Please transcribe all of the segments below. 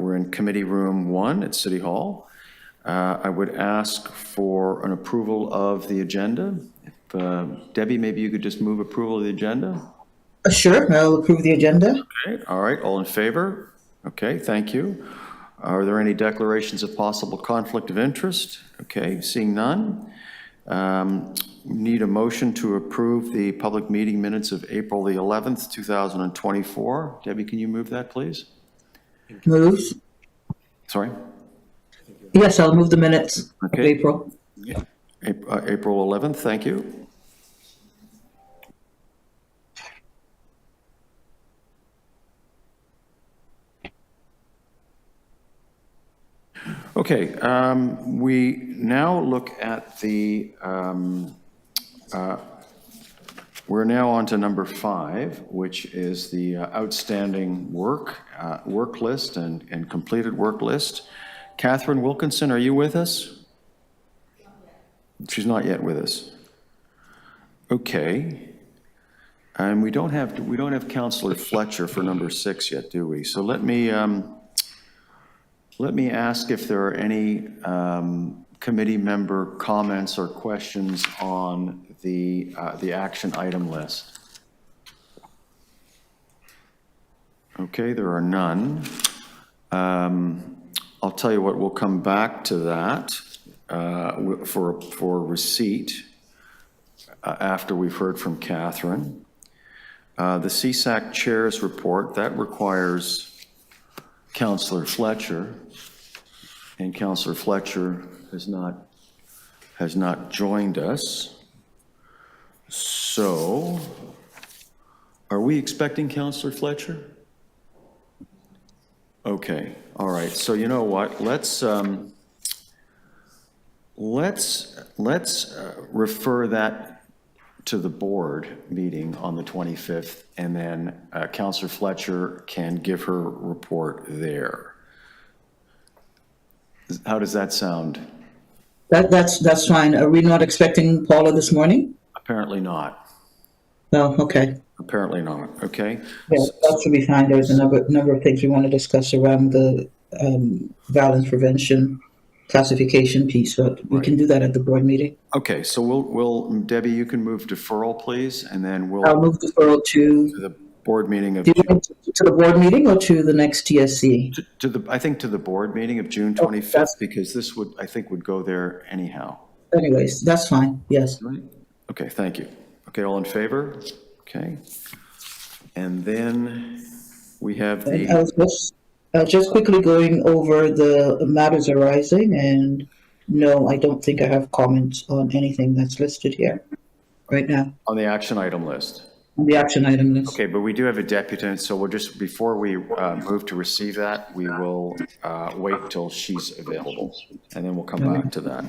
we're in Committee Room 1 at City Hall. I would ask for an approval of the agenda. If, Debbie, maybe you could just move approval of the agenda? Sure, I'll approve the agenda. Okay, all right, all in favor? Okay, thank you. Are there any declarations of possible conflict of interest? Okay, seeing none. Need a motion to approve the public meeting minutes of April the 11th, 2024. Debbie, can you move that, please? Move. Sorry? Yes, I'll move the minutes of Okay. April. April 11th, thank you. Okay, we now look at the, we're now on to number 5, which is the outstanding work list and completed work list. Catherine Wilkinson, are you with us? She's not yet with us. Okay. And we don't have Councillor Fletcher for number 6 yet, do we? So let me ask if there are any committee member comments or questions on the action item list. Okay, there are none. I'll tell you what, we'll come back to that for receipt after we've heard from Catherine. The CSAC Chair's report, that requires Councillor Fletcher, and Councillor Fletcher has not joined us. So, are we expecting Councillor Fletcher? Okay, all right. So you know what? Let's refer that to the board meeting on the 25th, and then Councillor Fletcher can give her report there. How does that sound? That's fine. Are we not expecting Paula this morning? Apparently not. No, okay. Apparently not. Okay. Yeah, that should be fine. There's a number of things we want to discuss around the violence prevention classification piece, but we can do that at the board meeting. Okay, so we'll Debbie, you can move deferral, please, and then I'll move deferral to the board meeting of to the board meeting or to the next TSC. I think to the board meeting of June 25th, because this would, I think, would go there anyhow. Anyways, that's fine. Yes. Right. Okay, thank you. Okay, all in favor? Okay. And then we have the... I was just quickly going over the matters arising, and no, I don't think I have comments on anything that's listed here right now. On the action item list? On the action item list. Okay, but we do have a deputant, so we'll just, before we move to receive that, we will wait till she's available, and then we'll come back to that.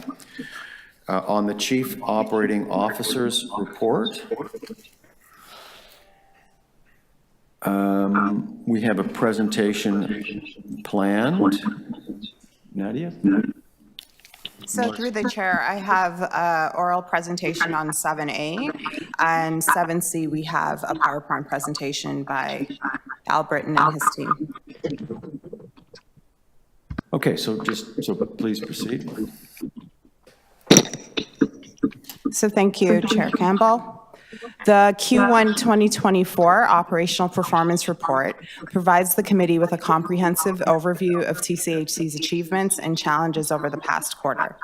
On the Chief Operating Officer's report, we have a presentation planned. Nadia? So through the chair, I have oral presentation on 7A, and 7C, we have a PowerPoint presentation by Al Britton and his team. Okay, so please proceed. So thank you, Chair Campbell. The Q1 2024 Operational Performance Report provides the committee with a comprehensive overview of TCHC's achievements and challenges over the past quarter.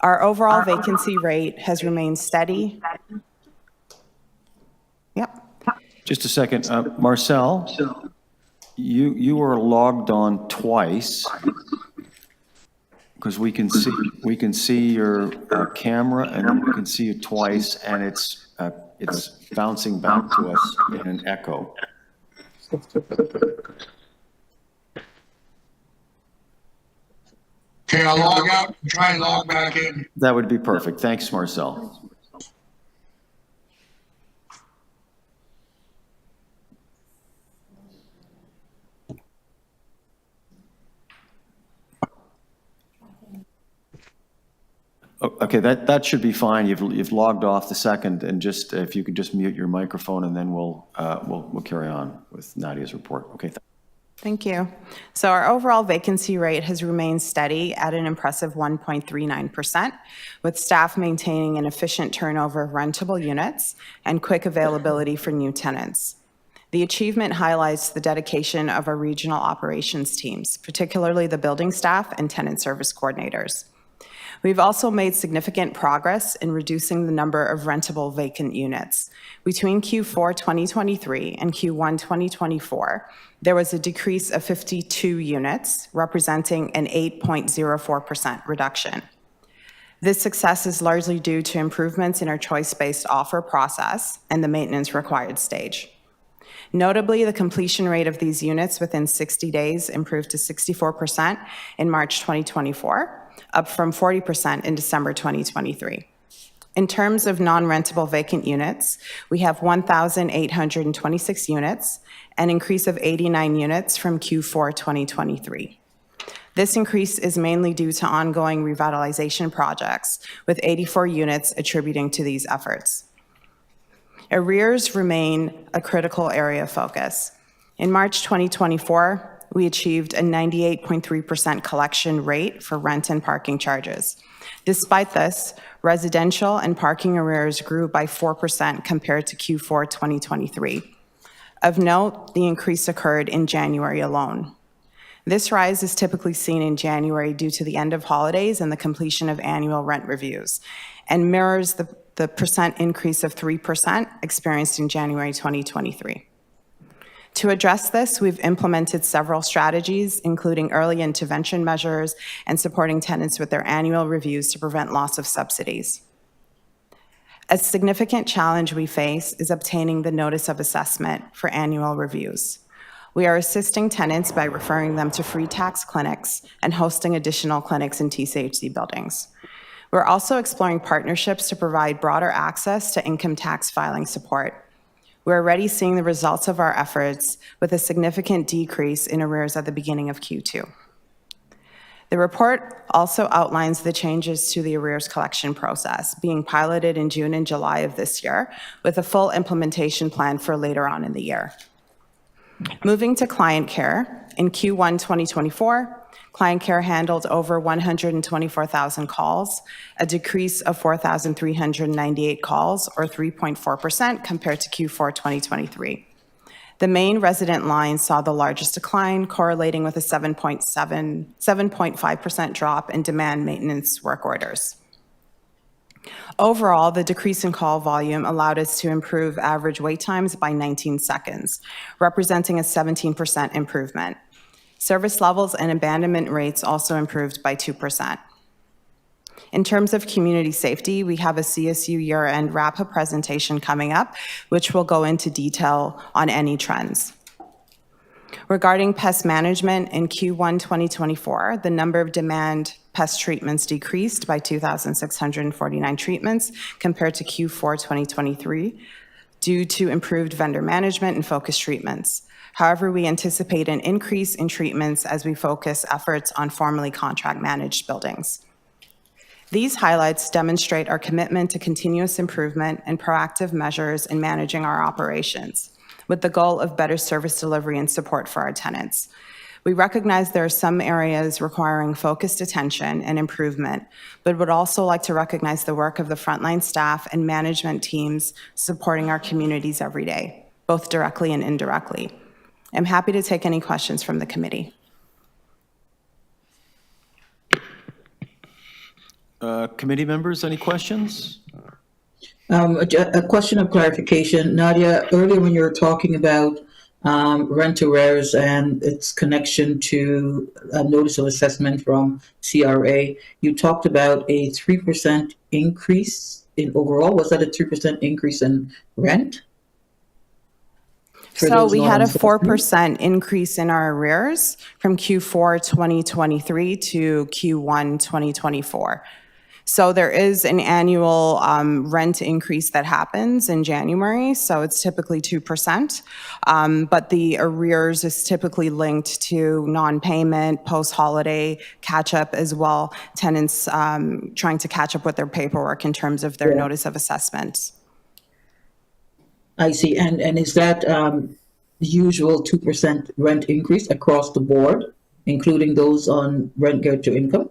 Our overall vacancy rate has remained steady. Yep. Just a second, Marcel, you are logged on twice because we can see your camera, and then we can see you twice, and it's bouncing back to us in an echo. Okay, I'll log out and try and log back in. That would be perfect. Thanks, Marcel. Okay, that should be fine. You've logged off the second, and just if you could just mute your microphone, and then we'll carry on with Nadia's report. Okay. Thank you. So our overall vacancy rate has remained steady at an impressive 1.39%, with staff maintaining an efficient turnover of rentable units and quick availability for new tenants. The achievement highlights the dedication of our regional operations teams, particularly the building staff and tenant service coordinators. We've also made significant progress in reducing the number of rentable vacant units. Between Q4 2023 and Q1 2024, there was a decrease of 52 units, representing an 8.04% reduction. This success is largely due to improvements in our choice-based offer process and the maintenance required stage. Notably, the completion rate of these units within 60 days improved to 64% in March 2024, up from 40% in December 2023. In terms of non-rentable vacant units, we have 1,826 units, an increase of 89 units from Q4 2023. This increase is mainly due to ongoing revitalization projects, with 84 units attributing to these efforts. Arrears remain a critical area of focus. In March 2024, we achieved a 98.3% collection rate for rent and parking charges. Despite this, residential and parking arrears grew by 4% compared to Q4 2023. Of note, the increase occurred in January alone. This rise is typically seen in January due to the end of holidays and the completion of annual rent reviews, and mirrors the percent increase of 3% experienced in January 2023. To address this, we've implemented several strategies, including early intervention measures and supporting tenants with their annual reviews to prevent loss of subsidies. A significant challenge we face is obtaining the notice of assessment for annual reviews. We are assisting tenants by referring them to free tax clinics and hosting additional clinics in TCHC buildings. We're also exploring partnerships to provide broader access to income tax filing support. We're already seeing the results of our efforts with a significant decrease in arrears at the beginning of Q2. The report also outlines the changes to the arrears collection process being piloted in June and July of this year, with a full implementation plan for later on in the year. Moving to client care, in Q1 2024, client care handled over 124,000 calls, a decrease of 4,398 calls, or 3.4% compared to Q4 2023. The main resident line saw the largest decline, correlating with a 7.5% drop in demand maintenance work orders. Overall, the decrease in call volume allowed us to improve average wait times by 19 seconds, representing a 17% improvement. Service levels and abandonment rates also improved by 2%. In terms of community safety, we have a CSU year-end RAPA presentation coming up, which will go into detail on any trends. Regarding pest management, in Q1 2024, the number of demand pest treatments decreased by 2,649 treatments compared to Q4 2023 due to improved vendor management and focused treatments. However, we anticipate an increase in treatments as we focus efforts on formerly contract managed buildings. These highlights demonstrate our commitment to continuous improvement and proactive measures in managing our operations, with the goal of better service delivery and support for our tenants. We recognize there are some areas requiring focused attention and improvement, but would also like to recognize the work of the frontline staff and management teams supporting our communities every day, both directly and indirectly. I'm happy to take any questions from the committee. Committee members, any questions? A question of clarification. Nadia, earlier when you were talking about rent arrears and its connection to a notice of assessment from CRA, you talked about a 3% increase in overall. Was that a 3% increase in rent? So we had a 4% increase in our arrears from Q4 2023 to Q1 2024. So there is an annual rent increase that happens in January, so it's typically 2%, but the arrears is typically linked to non-payment, post-holiday catch-up as well, tenants trying to catch up with their paperwork in terms of their notice of assessment. I see. And is that usual 2% rent increase across the board, including those on rent geared to income?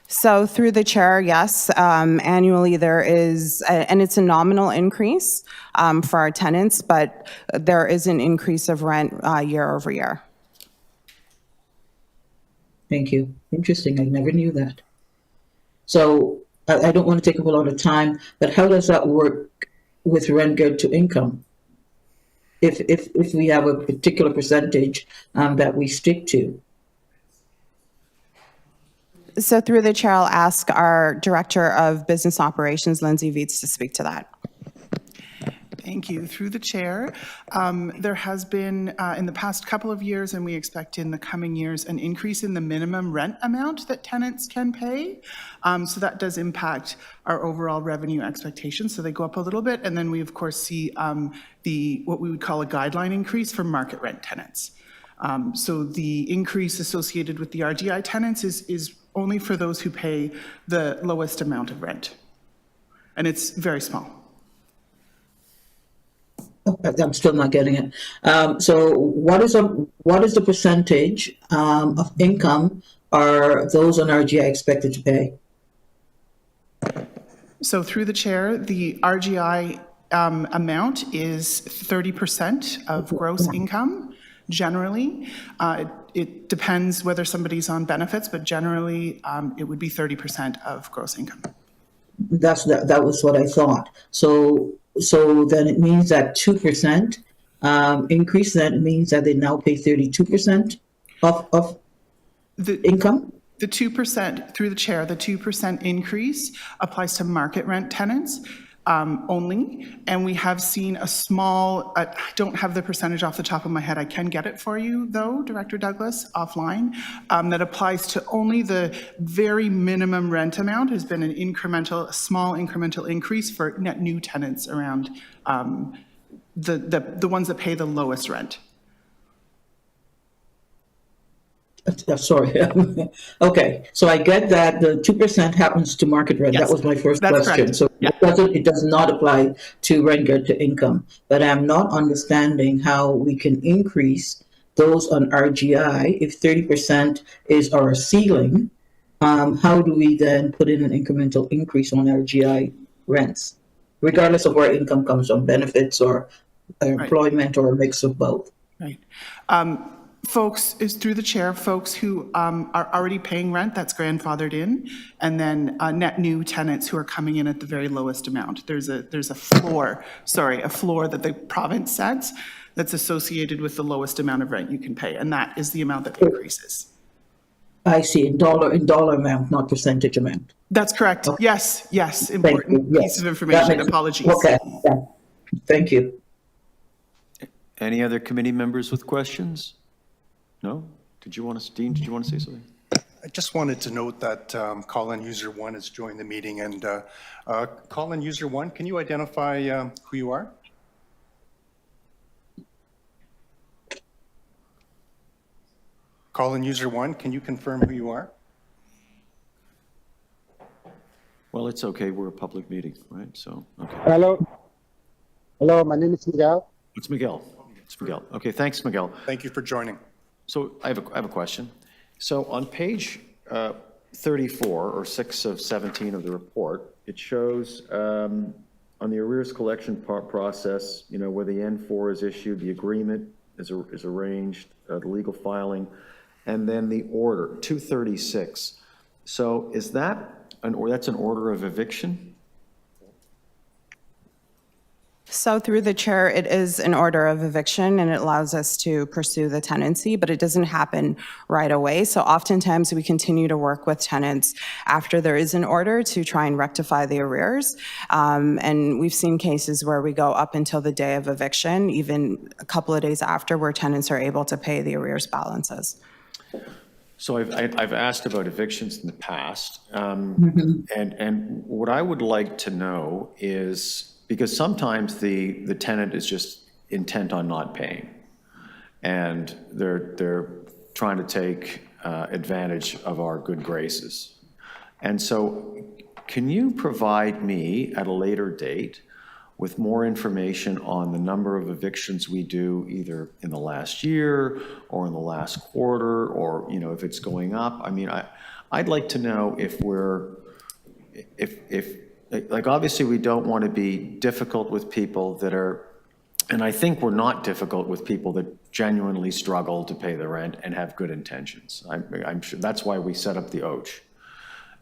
So through the chair, yes, annually there is, and it's a nominal increase for our tenants, but there is an increase of rent year over year. Thank you. Interesting. I never knew that. So I don't want to take up a lot of time, but how does that work with rent geared to income? If we have a particular percentage that we stick to? So through the chair, I'll ask our Director of Business Operations, Lindsay Viets, to speak to that. Thank you. Through the chair, there has been in the past couple of years, and we expect in the coming years, an increase in the minimum rent amount that tenants can pay. So that does impact our overall revenue expectations. So they go up a little bit, and then we of course see what we would call a guideline increase for market rent tenants. So the increase associated with the RGI tenants is only for those who pay the lowest amount of rent, and it's very small. I'm still not getting it. So what is the percentage of income are those on RGI expected to pay? So through the chair, the RGI amount is 30% of gross income. Generally, it depends whether somebody's on benefits, but generally it would be 30% of gross income. That was what I thought. So then it means that 2% increase, that means that they now pay 32% of the income? The 2%, through the chair, the 2% increase applies to market rent tenants only. And we have seen a small, I don't have the percentage off the top of my head. I can get it for you though, Director Douglas, offline, that applies to only the very minimum rent amount. Has been a small incremental increase for net new tenants around the ones that pay the lowest rent. Sorry. Okay, so I get that the 2% happens to market rent. Yes, that was my first that's question. correct. So Yeah. it does not apply to rent geared to income. But I'm not understanding how we can increase those on RGI if 30% is our ceiling. How do we then put in an incremental increase on RGI rents, regardless of where income comes from, benefits or employment or a mix of both? Right. Folks, is through the chair, folks who are already paying rent, that's grandfathered in, and then net new tenants who are coming in at the very lowest amount. There's a floor that the province sets that's associated with the lowest amount of rent you can pay, and that is the amount that increases. I see, in dollar amount, not percentage amount. That's correct. Okay. Yes, important piece of information. Apologies. Okay, yeah. Thank you. Any other committee members with questions? No? Dean, did you want to say something? I just wanted to note that call-in user 1 has joined the meeting, and call-in user 1, can you identify who you are? Call-in user 1, can you confirm who you are? Well, it's okay. We're a public meeting, right? So, okay. Hello, my name is Miguel. It's Miguel. Okay, thanks, Miguel. Thank you for joining. So I have a question. So on page 34 or 6 of 17 of the report, it shows on the arrears collection process, where the N4 is issued, the agreement is arranged, the legal filing, and then the order 236. So is that that's an order of eviction? So through the chair, it is an order of eviction and it allows us to pursue the tenancy, but it doesn't happen right away. So oftentimes we continue to work with tenants after there is an order to try and rectify the arrears. And we've seen cases where we go up until the day of eviction, even a couple of days after, where tenants are able to pay the arrears balances. So I've asked about evictions in the past, and what I would like to know is, because sometimes the tenant is just intent on not paying, and they're trying to take advantage of our good graces. And so can you provide me at a later date with more information on the number of evictions we do either in the last year or in the last quarter, or, you know, if it's going up. I mean, I'd like to know if like, obviously we don't want to be difficult with people that are, and I think we're not difficult with people that genuinely struggle to pay the rent and have good intentions. I'm sure that's why we set up the OACH.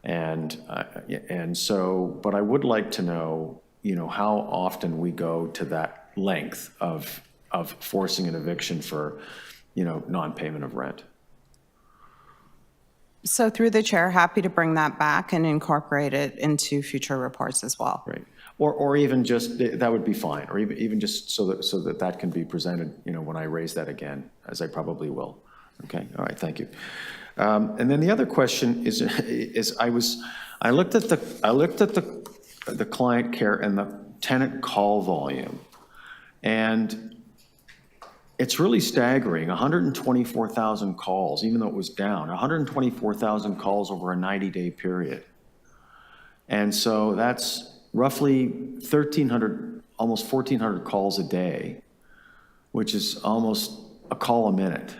And so, but I would like to know, you know, how often we go to that length of forcing an eviction for, you know, non-payment of rent. So through the chair, happy to bring that back and incorporate it into future reports as well. Right. Or even just, that would be fine, or even just so that can be presented, you know, when I raise that again, as I probably will. Okay, all right, thank you. And then the other question is I looked at the client care and the tenant call volume, and it's really staggering. 124,000 calls, even though it was down, 124,000 calls over a 90-day period. And so that's roughly 1,300, almost 1,400 calls a day, which is almost a call a minute.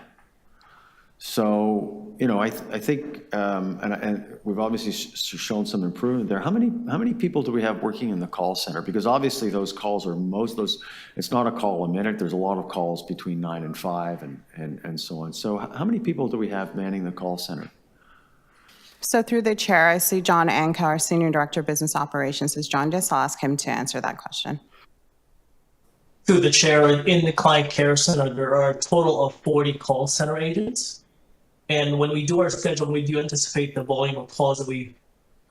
So, you know, I think, and we've obviously shown some improvement there. How many people do we have working in the call center? Because obviously those calls are it's not a call a minute. There's a lot of calls between 9 and 5 and so on. So how many people do we have manning the call center? So through the chair, I see John Anka, our Senior Director of Business Operations, is joined us. I'll ask him to answer that question. Through the chair, in the client care center, there are a total of 40 call center agents. And when we do our schedule, we do anticipate the volume of calls that we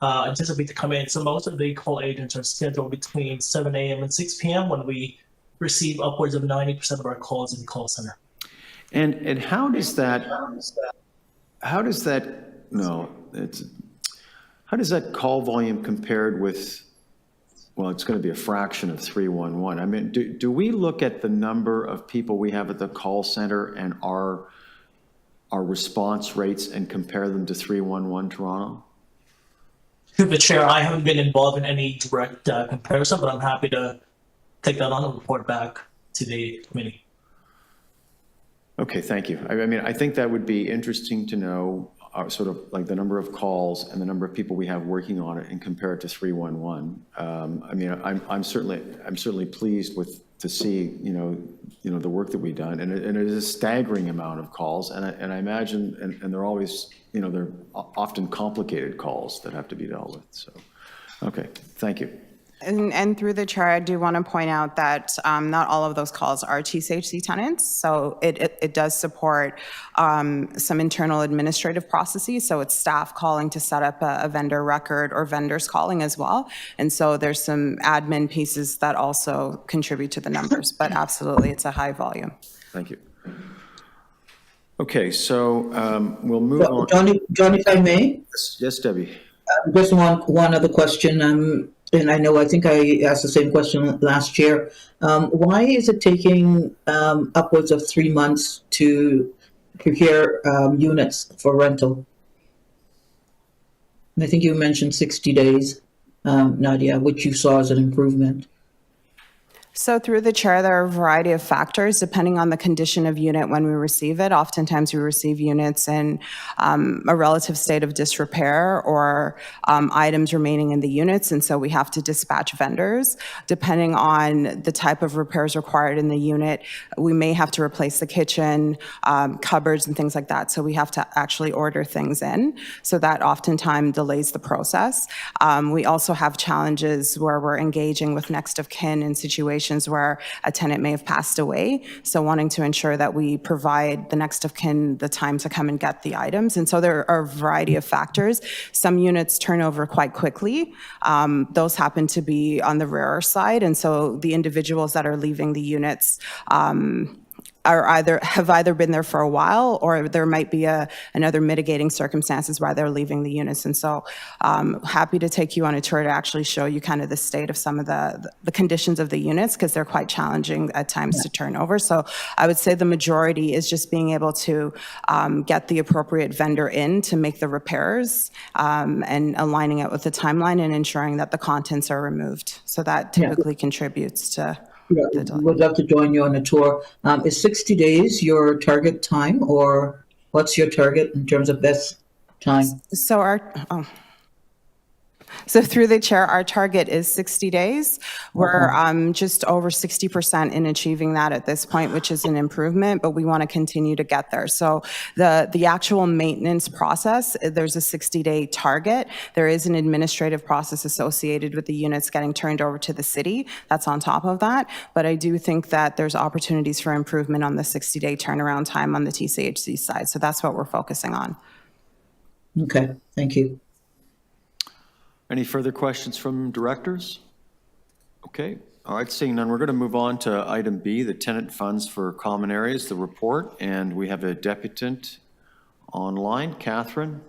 anticipate to come in. So most of the call agents are scheduled between 7 a.m. and 6 p.m. when we receive upwards of 90% of our calls in the call center. And how does that call volume compared with, well, it's going to be a fraction of 311. I mean, do we look at the number of people we have at the call center and our response rates and compare them to 311 Toronto? Through the chair, I haven't been involved in any direct comparison, but I'm happy to take that on and report back to the committee. Okay, thank you. I mean, I think that would be interesting to know, sort of like the number of calls and the number of people we have working on it and compare it to 311. I mean, I'm certainly pleased to see, you know, the work that we've done, and it is a staggering amount of calls, and I imagine, and they're always, you know, they're often complicated calls that have to be dealt with. So, okay, thank you. And through the chair, I do want to point out that not all of those calls are TCHC tenants. So it does support some internal administrative processes. So it's staff calling to set up a vendor record or vendors calling as well. And so there's some admin pieces that also contribute to the numbers. But absolutely, it's a high volume. Thank you. Okay, so we'll move on. John, if I may? Yes, Debbie. Just one other question. And I think I asked the same question last year. Why is it taking upwards of 3 months to prepare units for rental? And I think you mentioned 60 days, Nadia, which you saw as an improvement. So through the chair, there are a variety of factors depending on the condition of unit when we receive it. Oftentimes we receive units in a relative state of disrepair or items remaining in the units, and so we have to dispatch vendors. Depending on the type of repairs required in the unit, we may have to replace the kitchen, cupboards and things like that, so we have to actually order things in. So that oftentimes delays the process. We also have challenges where we're engaging with next of kin in situations where a tenant may have passed away. So wanting to ensure that we provide the next of kin the time to come and get the items. And so there are a variety of factors. Some units turn over quite quickly. Those happen to be on the rarer side. And so the individuals that are leaving the units have either been there for a while, or there might be another mitigating circumstances why they're leaving the units. And so happy to take you on a tour to actually show you kind of the state of some of the conditions of the units, because they're quite challenging at times to turn over. So I would say the majority is just being able to get the appropriate vendor in to make the repairs, and aligning it with the timeline and ensuring that the contents are removed. So that typically contributes to the delay. Would love to join you on a tour. Is 60 days your target time, or what's your target in terms of best time? So through the chair, our target is 60 days. We're just over 60% in achieving that at this point, which is an improvement, but we want to continue to get there. So the actual maintenance process, there's a 60-day target. There is an administrative process associated with the units getting turned over to the city. That's on top of that. But I do think that there's opportunities for improvement on the 60-day turnaround time on the TCHC side. So that's what we're focusing on. Okay, thank you. Any further questions from directors? Okay, all right, seeing none, we're going to move on to item B, the tenant funds for common areas, the report, and we have a deputant online, Catherine.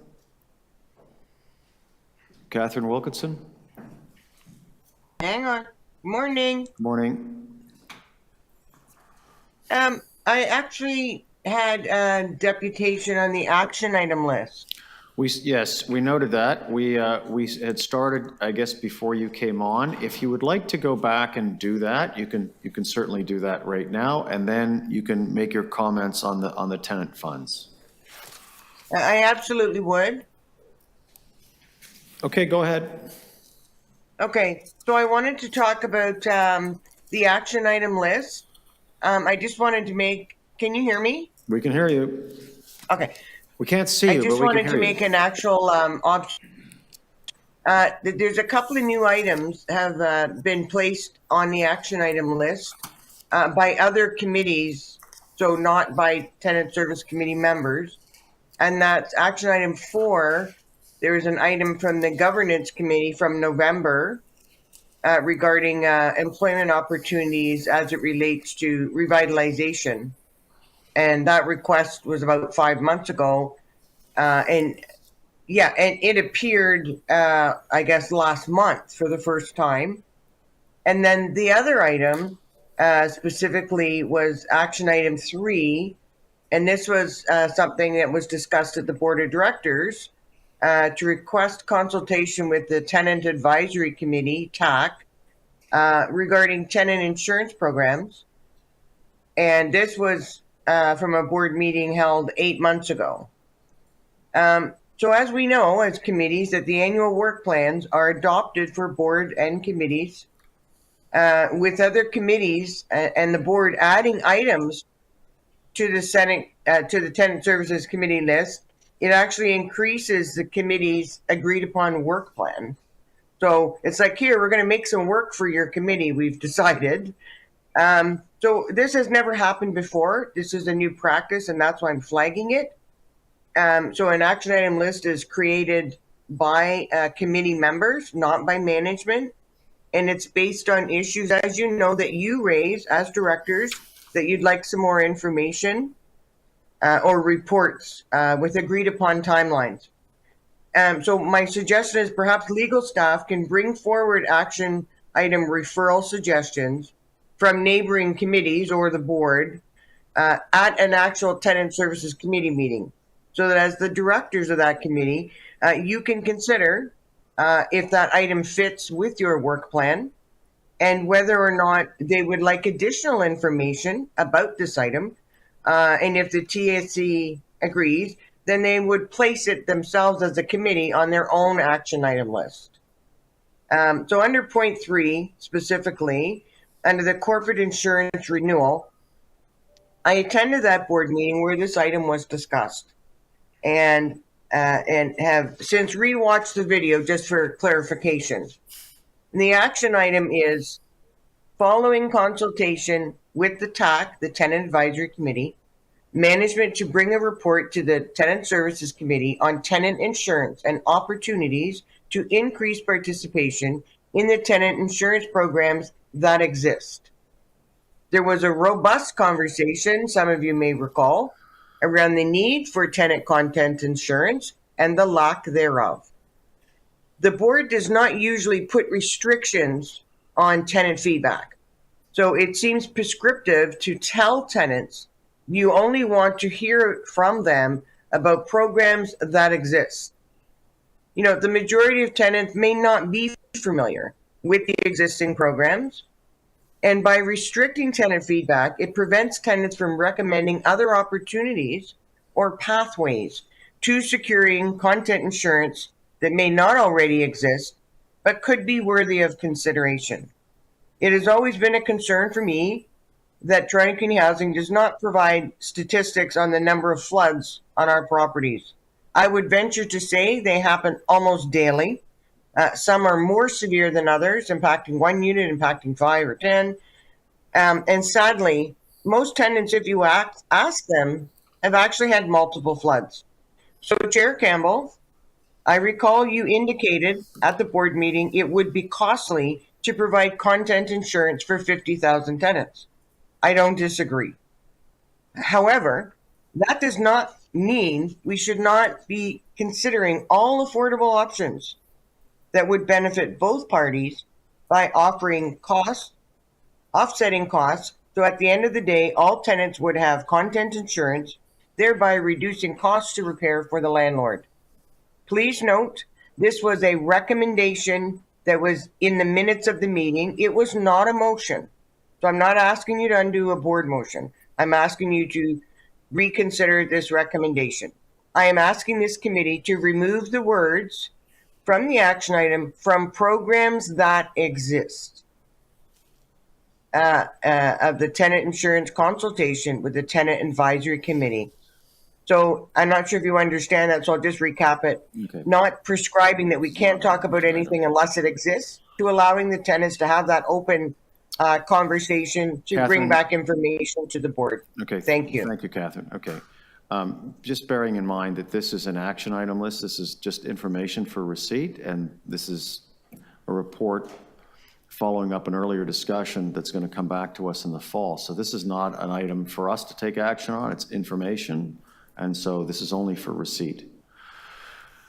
Catherine Wilkinson. Hang on. Morning. Morning. I actually had a deputation on the action item list. Yes, we noted that. We had started, I guess, before you came on. If you would like to go back and do that, you can certainly do that right now, and then you can make your comments on the tenant funds. I absolutely would. Okay, go ahead. Okay, so I wanted to talk about the action item list. I just wanted to make, can you hear me? We can hear you. Okay. We can't see you, I just but we can wanted hear to you. make an actual option. There's a couple of new items have been placed on the action item list by other committees, so not by Tenant Service Committee members. And that's action item 4. There is an item from the Governance Committee from November regarding employment opportunities as it relates to revitalization. And that request was about 5 months ago. And it appeared, I guess, last month for the first time. And then the other item specifically was action item 3. And this was something that was discussed at the Board of Directors to request consultation with the Tenant Advisory Committee, TAC, regarding tenant insurance programs. And this was from a board meeting held 8 months ago. So as we know, as committees, that the annual work plans are adopted for board and committees, with other committees and the board adding items to the Tenant Services Committee list. It actually increases the committee's agreed upon work plan. So it's like, here, we're going to make some work for your committee, we've decided. So this has never happened before. This is a new practice, and that's why I'm flagging it. So an action item list is created by committee members, not by management. And it's based on issues, as you know, that you raise as directors, that you'd like some more information or reports with agreed upon timelines. So my suggestion is perhaps legal staff can bring forward action item referral suggestions from neighboring committees or the board at an actual Tenant Services Committee meeting, so that as the directors of that committee, you can consider if that item fits with your work plan and whether or not they would like additional information about this item. And if the TSC agrees, then they would place it themselves as a committee on their own action item list. So under point 3 specifically, under the corporate insurance renewal, I attended that board meeting where this item was discussed, and have since rewatched the video just for clarification. And the action item is following consultation with the TAC, the Tenant Advisory Committee, management to bring a report to the Tenant Services Committee on tenant insurance and opportunities to increase participation in the tenant insurance programs that exist. There was a robust conversation, some of you may recall, around the need for tenant content insurance and the lack thereof. The board does not usually put restrictions on tenant feedback. So it seems prescriptive to tell tenants you only want to hear from them about programs that exist. You know, the majority of tenants may not be familiar with the existing programs. And by restricting tenant feedback, it prevents tenants from recommending other opportunities or pathways to securing content insurance that may not already exist, but could be worthy of consideration. It has always been a concern for me that Toronto Community Housing does not provide statistics on the number of floods on our properties. I would venture to say they happen almost daily. Some are more severe than others, impacting one unit, impacting 5 or 10. And sadly, most tenants, if you ask them, have actually had multiple floods. So, Chair Campbell, I recall you indicated at the board meeting it would be costly to provide content insurance for 50,000 tenants. I don't disagree. However, that does not mean we should not be considering all affordable options that would benefit both parties by offering offsetting costs, so at the end of the day, all tenants would have content insurance, thereby reducing costs to repair for the landlord. Please note, this was a recommendation that was in the minutes of the meeting. It was not a motion. So I'm not asking you to undo a board motion. I'm asking you to reconsider this recommendation. I am asking this committee to remove the words from the action item from programs that exist of the tenant insurance consultation with the tenant advisory committee. So I'm not sure if you understand that, so I'll just recap it. Okay. Not prescribing that we can't talk about anything unless it exists, to allowing the tenants to have that open conversation to Catherine. bring back information to the board. Okay. Thank you. Thank you, Catherine. Okay. Just bearing in mind that this is an action item list, this is just information for receipt, and this is a report following up an earlier discussion that's going to come back to us in the fall. So this is not an item for us to take action on, it's information, and so this is only for receipt.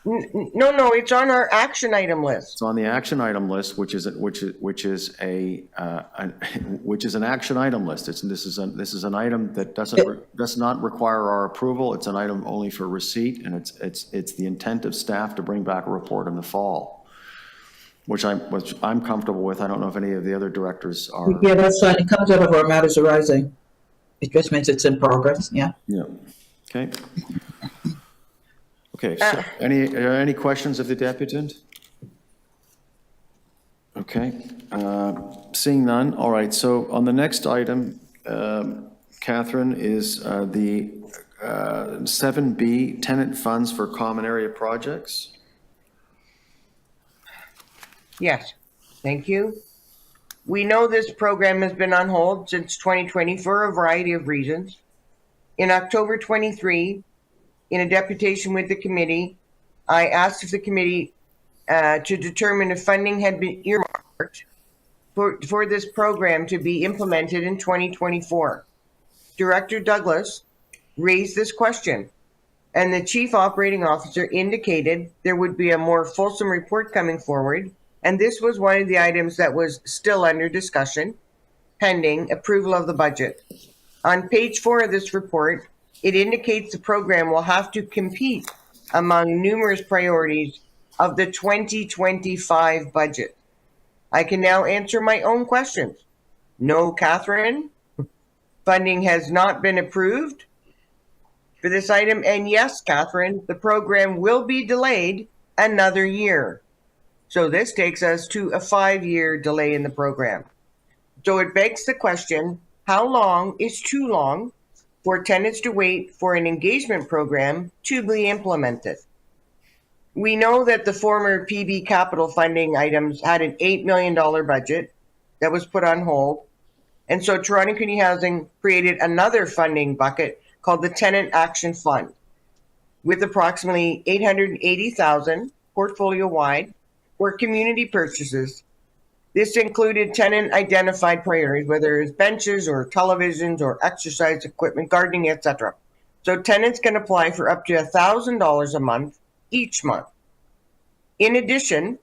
No, it's on our action item list. It's on the action item list, which is an action item list. This is an item that does not require our approval. It's an item only for receipt, and it's the intent of staff to bring back a report in the fall, which I'm comfortable with. I don't know if any of the other directors are. Yeah, that's fine. It comes out of our matters arising. It just means it's in progress, yeah. Yeah. Okay. Okay, so any questions of the deputant? Okay, seeing none. All right, so on the next item, Catherine, is the 7B, tenant funds for common area projects. Yes, thank you. We know this program has been on hold since 2020 for a variety of reasons. In October 23, in a deputation with the committee, I asked if the committee to determine if funding had been earmarked for this program to be implemented in 2024. Director Douglas raised this question, and the Chief Operating Officer indicated there would be a more fulsome report coming forward, and this was one of the items that was still under discussion, pending approval of the budget. On page 4 of this report, it indicates the program will have to compete among numerous priorities of the 2025 budget. I can now answer my own questions. No, Catherine, funding has not been approved for this item. And yes, Catherine, the program will be delayed another year. So this takes us to a 5-year delay in the program. So it begs the question, how long is too long for tenants to wait for an engagement program to be implemented? We know that the former PB capital funding items had an $8 million budget that was put on hold. And so Toronto Community Housing created another funding bucket called the Tenant Action Fund with approximately $880,000 portfolio-wide for community purchases This included tenant identified priorities, whether it's benches or televisions or exercise equipment, gardening, etc. So tenants can apply for up to $1,000 a month each month. In addition,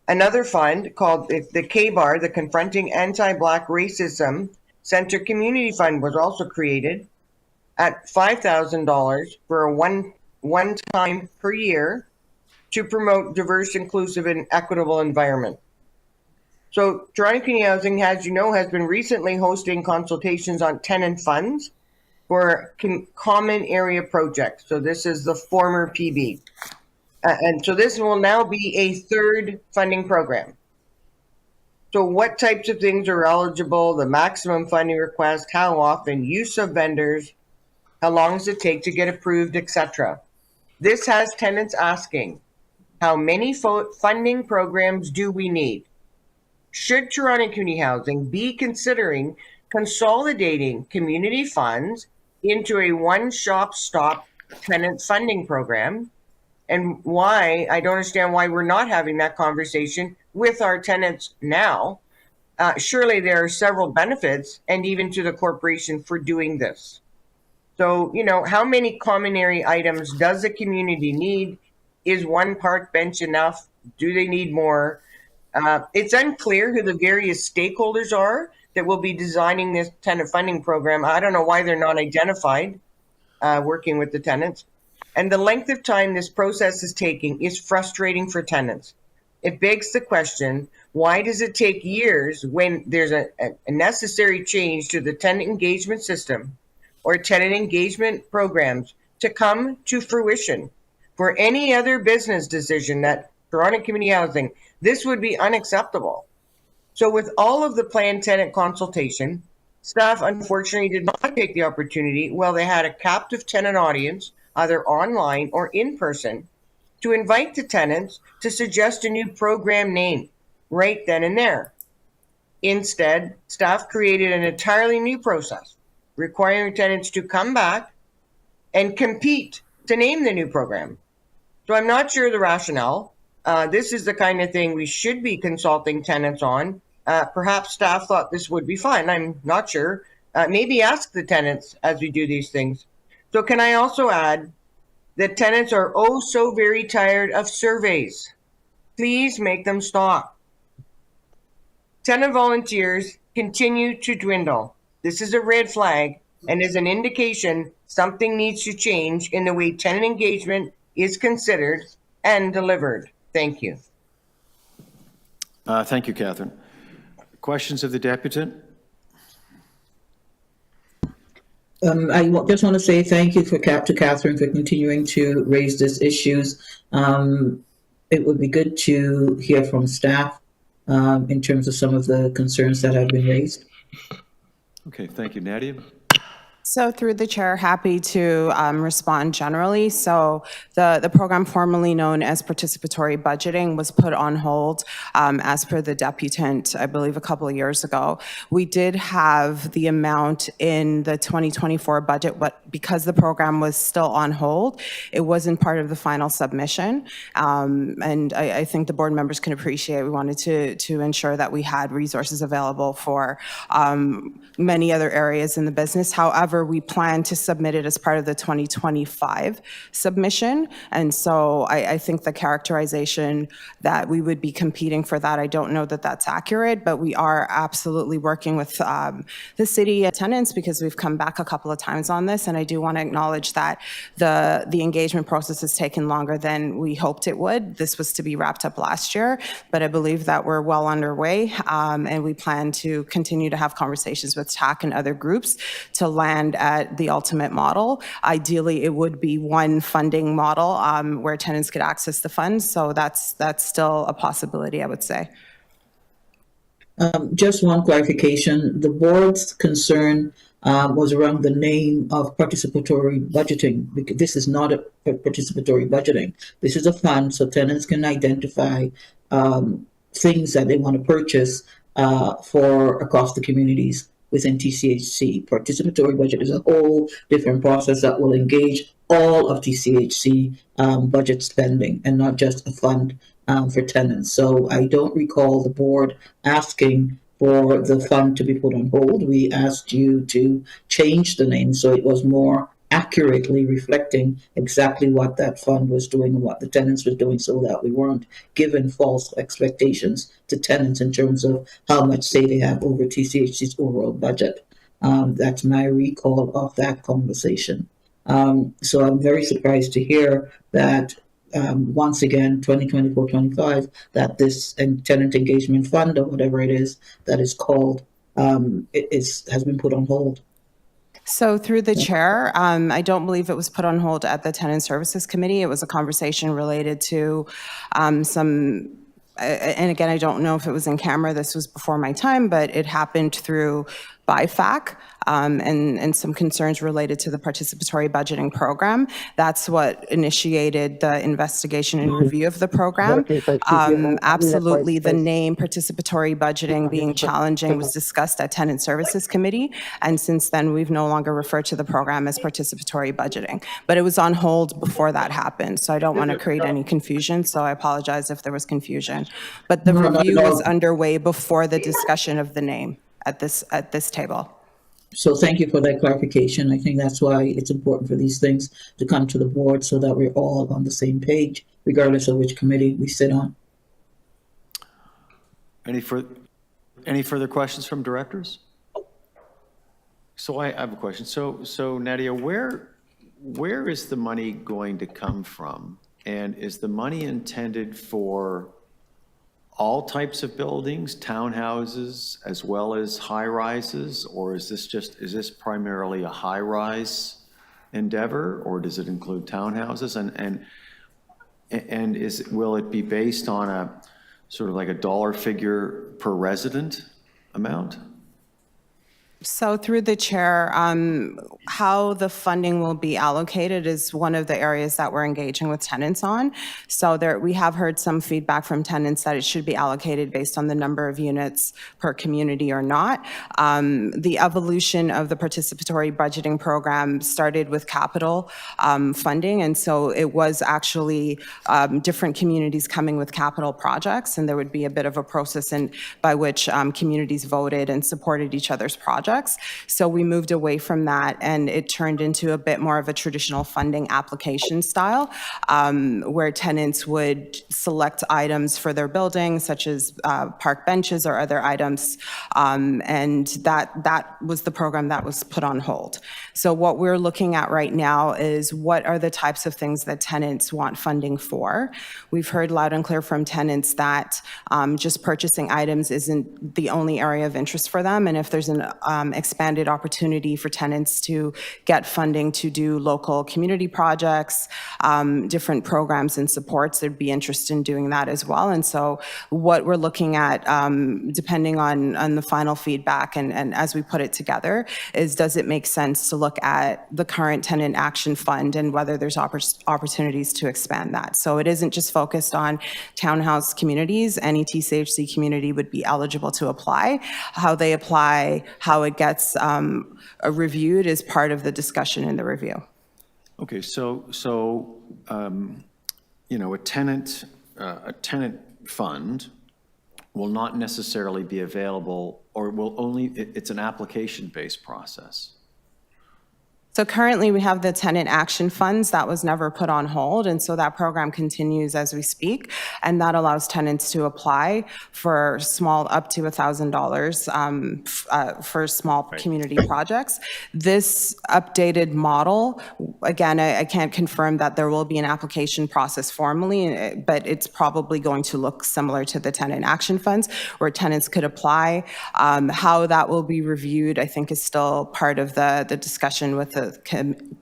another fund called the KBAR, the Confronting Anti-Black Racism Center Community Fund, was also created at $5,000 for a one time per year to promote diverse, inclusive, and equitable environment. So Toronto Community Housing, as you know, has been recently hosting consultations on tenant funds for common area projects. So this is the former PB. And so this will now be a third funding program. So what types of things are eligible, the maximum funding request, how often, use of vendors, how long does it take to get approved, etc. This has tenants asking, how many funding programs do we need? Should Toronto Community Housing be considering consolidating community funds into a one-stop tenant funding program? And why, I don't understand why we're not having that conversation with our tenants now. Surely there are several benefits, and even to the corporation, for doing this. So, you know, how many common area items does the community need? Is one park bench enough? Do they need more? It's unclear who the various stakeholders are that will be designing this tenant funding program. I don't know why they're not identified working with the tenants. And the length of time this process is taking is frustrating for tenants. It begs the question, why does it take years when there's a necessary change to the tenant engagement system or tenant engagement programs to come to fruition? For any other business decision that Toronto Community Housing, this would be unacceptable. So with all of the planned tenant consultation, staff unfortunately did not take the opportunity while they had a captive tenant audience, either online or in person, to invite the tenants to suggest a new program name right then and there. Instead, staff created an entirely new process, requiring tenants to come back and compete to name the new program. So I'm not sure the rationale. This is the kind of thing we should be consulting tenants on. Perhaps staff thought this would be fine. I'm not sure. Maybe ask the tenants as we do these things. So can I also add that tenants are oh so very tired of surveys. Please make them stop. Tenant volunteers continue to dwindle. This is a red flag and is an indication something needs to change in the way tenant engagement is considered and delivered. Thank you. Thank you, Catherine. Questions of the deputant? I just want to say thank you to Catherine for continuing to raise these issues. It would be good to hear from staff in terms of some of the concerns that have been raised. Okay, thank you. Nadia? So through the chair, happy to respond generally. So the program formerly known as participatory budgeting was put on hold as per the deputant, I believe a couple of years ago. We did have the amount in the 2024 budget, but because the program was still on hold, it wasn't part of the final submission. And I think the board members can appreciate, we wanted to ensure that we had resources available for many other areas in the business. However, we plan to submit it as part of the 2025 submission. And so I think the characterization that we would be competing for that, I don't know that that's accurate, but we are absolutely working with the city tenants because we've come back a couple of times on this. And I do want to acknowledge that the engagement process has taken longer than we hoped it would. This was to be wrapped up last year, but I believe that we're well underway. And we plan to continue to have conversations with TAC and other groups to land at the ultimate model. Ideally, it would be one funding model where tenants could access the funds. So that's still a possibility, I would say. Just one clarification. The board's concern was around the name of participatory budgeting. Because this is not a participatory budgeting. This is a fund so tenants can identify things that they want to purchase for across the communities within TCHC. Participatory budget is a whole different process that will engage all of TCHC budget spending and not just a fund for tenants. So I don't recall the board asking for the fund to be put on hold. We asked you to change the name so it was more accurately reflecting exactly what that fund was doing and what the tenants were doing, so that we weren't given false expectations to tenants in terms of how much say they have over TCHC's overall budget. That's my recall of that conversation. So I'm very surprised to hear that once again, 2024-25, that this tenant engagement fund or whatever it is that is called has been put on hold. So through the chair, I don't believe it was put on hold at the Tenant Services Committee. It was a conversation related to some, and again, I don't know if it was in camera, this was before my time, but it happened through BIFAC and some concerns related to the participatory budgeting program. That's what initiated the investigation and review of the program. Okay, thank you. Absolutely, the name participatory budgeting being challenging was discussed at Tenant Services Committee, and since then, we've no longer referred to the program as participatory budgeting. But it was on hold before that happened, so I don't want to create any confusion, so I apologize if there was confusion. But the review was underway before the discussion of the name at this table. So thank you for that clarification. I think that's why it's important for these things to come to the board so that we're all on the same page, regardless of which committee we sit on. Any further questions from directors? So I have a question. So Nadia, where is the money going to come from? And is the money intended for all types of buildings, townhouses, as well as high-rises? Or is this primarily a high-rise endeavor, or does it include townhouses? And will it be based on a sort of like a dollar figure per resident amount? So through the chair, how the funding will be allocated is one of the areas that we're engaging with tenants on. So we have heard some feedback from tenants that it should be allocated based on the number of units per community or not. The evolution of the participatory budgeting program started with capital funding, and so it was actually different communities coming with capital projects, and there would be a bit of a process by which communities voted and supported each other's projects. So we moved away from that, and it turned into a bit more of a traditional funding application style, where tenants would select items for their building, such as park benches or other items, and that was the program that was put on hold. So what we're looking at right now is what are the types of things that tenants want funding for. We've heard loud and clear from tenants that just purchasing items isn't the only area of interest for them, and if there's an expanded opportunity for tenants to get funding to do local community projects, different programs and supports, they'd be interested in doing that as well. And so what we're looking at, depending on the final feedback and as we put it together, is does it make sense to look at the current Tenant Action Fund and whether there's opportunities to expand that. So it isn't just focused on townhouse communities. Any TCHC community would be eligible to apply. How they apply, how it gets reviewed is part of the discussion in the review. Okay, so you know, a tenant fund will not necessarily be available, or will only, it's an application-based process. So currently we have the Tenant Action Funds that was never put on hold, and so that program continues as we speak, and that allows tenants to apply for small, up to $1,000 for small community projects. This updated model, again, I can't confirm that there will be an application process formally, but it's probably going to look similar to the Tenant Action Funds, where tenants could apply. How that will be reviewed, I think, is still part of the discussion with the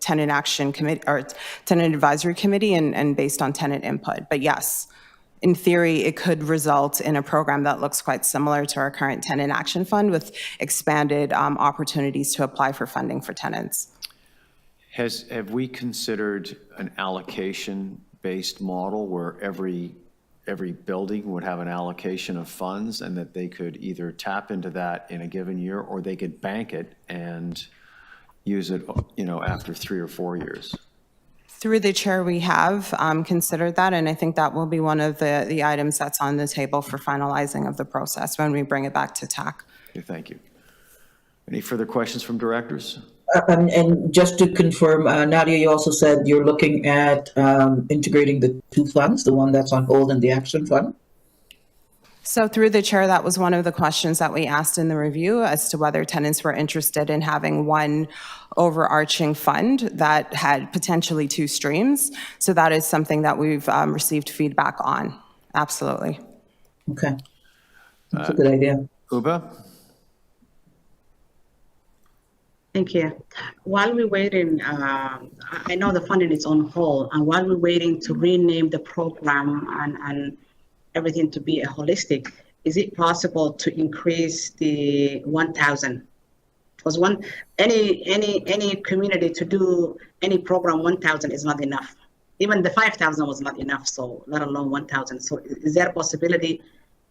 Tenant Action Committee or Tenant Advisory Committee and based on tenant input. But yes, in theory, it could result in a program that looks quite similar to our current Tenant Action Fund with expanded opportunities to apply for funding for tenants. Have we considered an allocation-based model where every building would have an allocation of funds and that they could either tap into that in a given year or they could bank it and use it, you know, after 3 or 4 years? Through the chair, we have considered that, and I think that will be one of the items that's on the table for finalizing of the process when we bring it back to TAC. Okay, thank you. Any further questions from directors? And just to confirm, Nadia, you also said you're looking at integrating the two funds, the one that's on hold and the action fund? So through the chair, that was one of the questions that we asked in the review as to whether tenants were interested in having one overarching fund that had potentially two streams. So that is something that we've received feedback on. Absolutely. Okay. That's a good idea. Uba? Thank you. While we're waiting, I know the funding is on hold, and while we're waiting to rename the program and everything to be a holistic, is it possible to increase the 1,000? Because any community to do any program 1,000 is not enough. Even the 5,000 was not enough, so let alone 1,000. So is there a possibility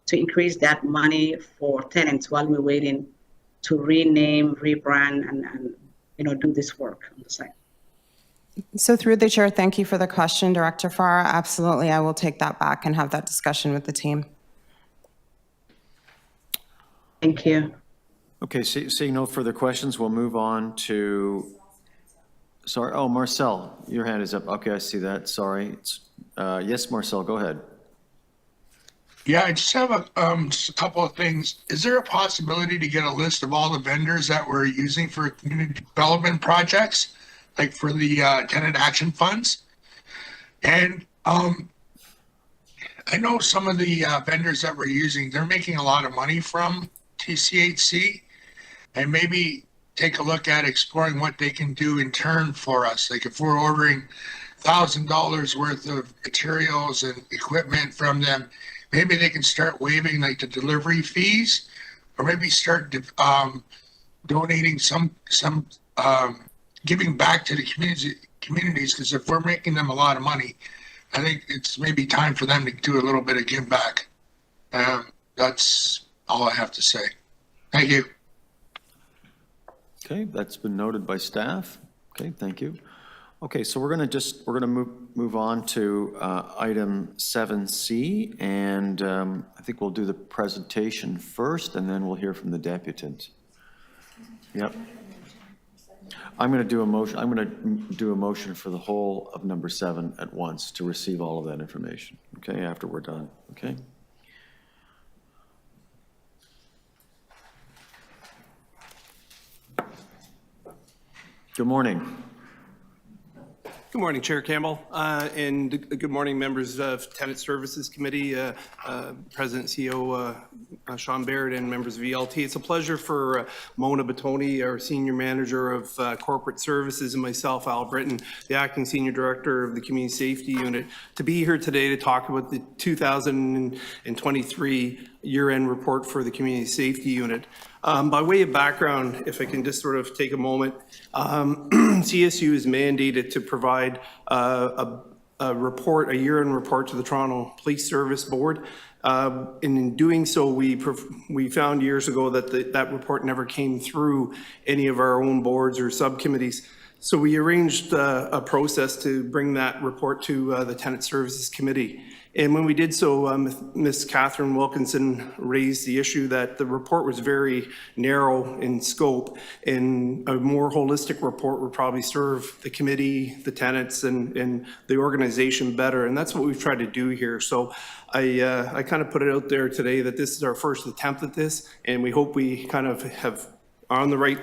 to increase that money for tenants while we're waiting to rename, rebrand, and do this work on the site? So through the chair, thank you for the question, Director Farr. Absolutely, I will take that back and have that discussion with the team. Thank you. Okay, seeing no further questions, we'll move on to, sorry, oh, Marcel, your hand is up. Okay, I see that, sorry. Yes, Marcel, go ahead. Yeah, I just have just a couple of things. Is there a possibility to get a list of all the vendors that we're using for community development projects, like for the tenant action funds? And I know some of the vendors that we're using, they're making a lot of money from TCHC, and maybe take a look at exploring what they can do in turn for us. Like if we're ordering $1,000 worth of materials and equipment from them, maybe they can start waiving like the delivery fees, or maybe start donating some giving back to the communities. Because if we're making them a lot of money, I think it's maybe time for them to do a little bit of give back. That's all I have to say. Thank you. Okay, that's been noted by staff. Okay, thank you. Okay, so we're gonna move on to item 7C, and I think we'll do the presentation first, and then we'll hear from the deputant. Yep. I'm gonna do a motion for the whole of number 7 at once to receive all of that information. Okay, after we're done. Okay. Good morning. Good morning, Chair Campbell, and good morning, members of Tenant Services Committee, President CEO Sean Baird, and members of ELT. It's a pleasure for Mona Batoni, our Senior Manager of Corporate Services, and myself, Al Britton, the Acting Senior Director of the Community Safety Unit, to be here today to talk about the 2023 year-end report for the Community Safety Unit. By way of background, if I can just sort of take a moment, CSU is mandated to provide a report, a year-end report to the Toronto Police Service Board. And in doing so, we found years ago that that report never came through any of our own boards or subcommittees. So we arranged a process to bring that report to the Tenant Services Committee. And when we did so, Ms. Catherine Wilkinson raised the issue that the report was very narrow in scope, and a more holistic report would probably serve the committee, the tenants, and the organization better. And that's what we've tried to do here. So I kind of put it out there today that this is our first attempt at this, and we hope we kind of are on the right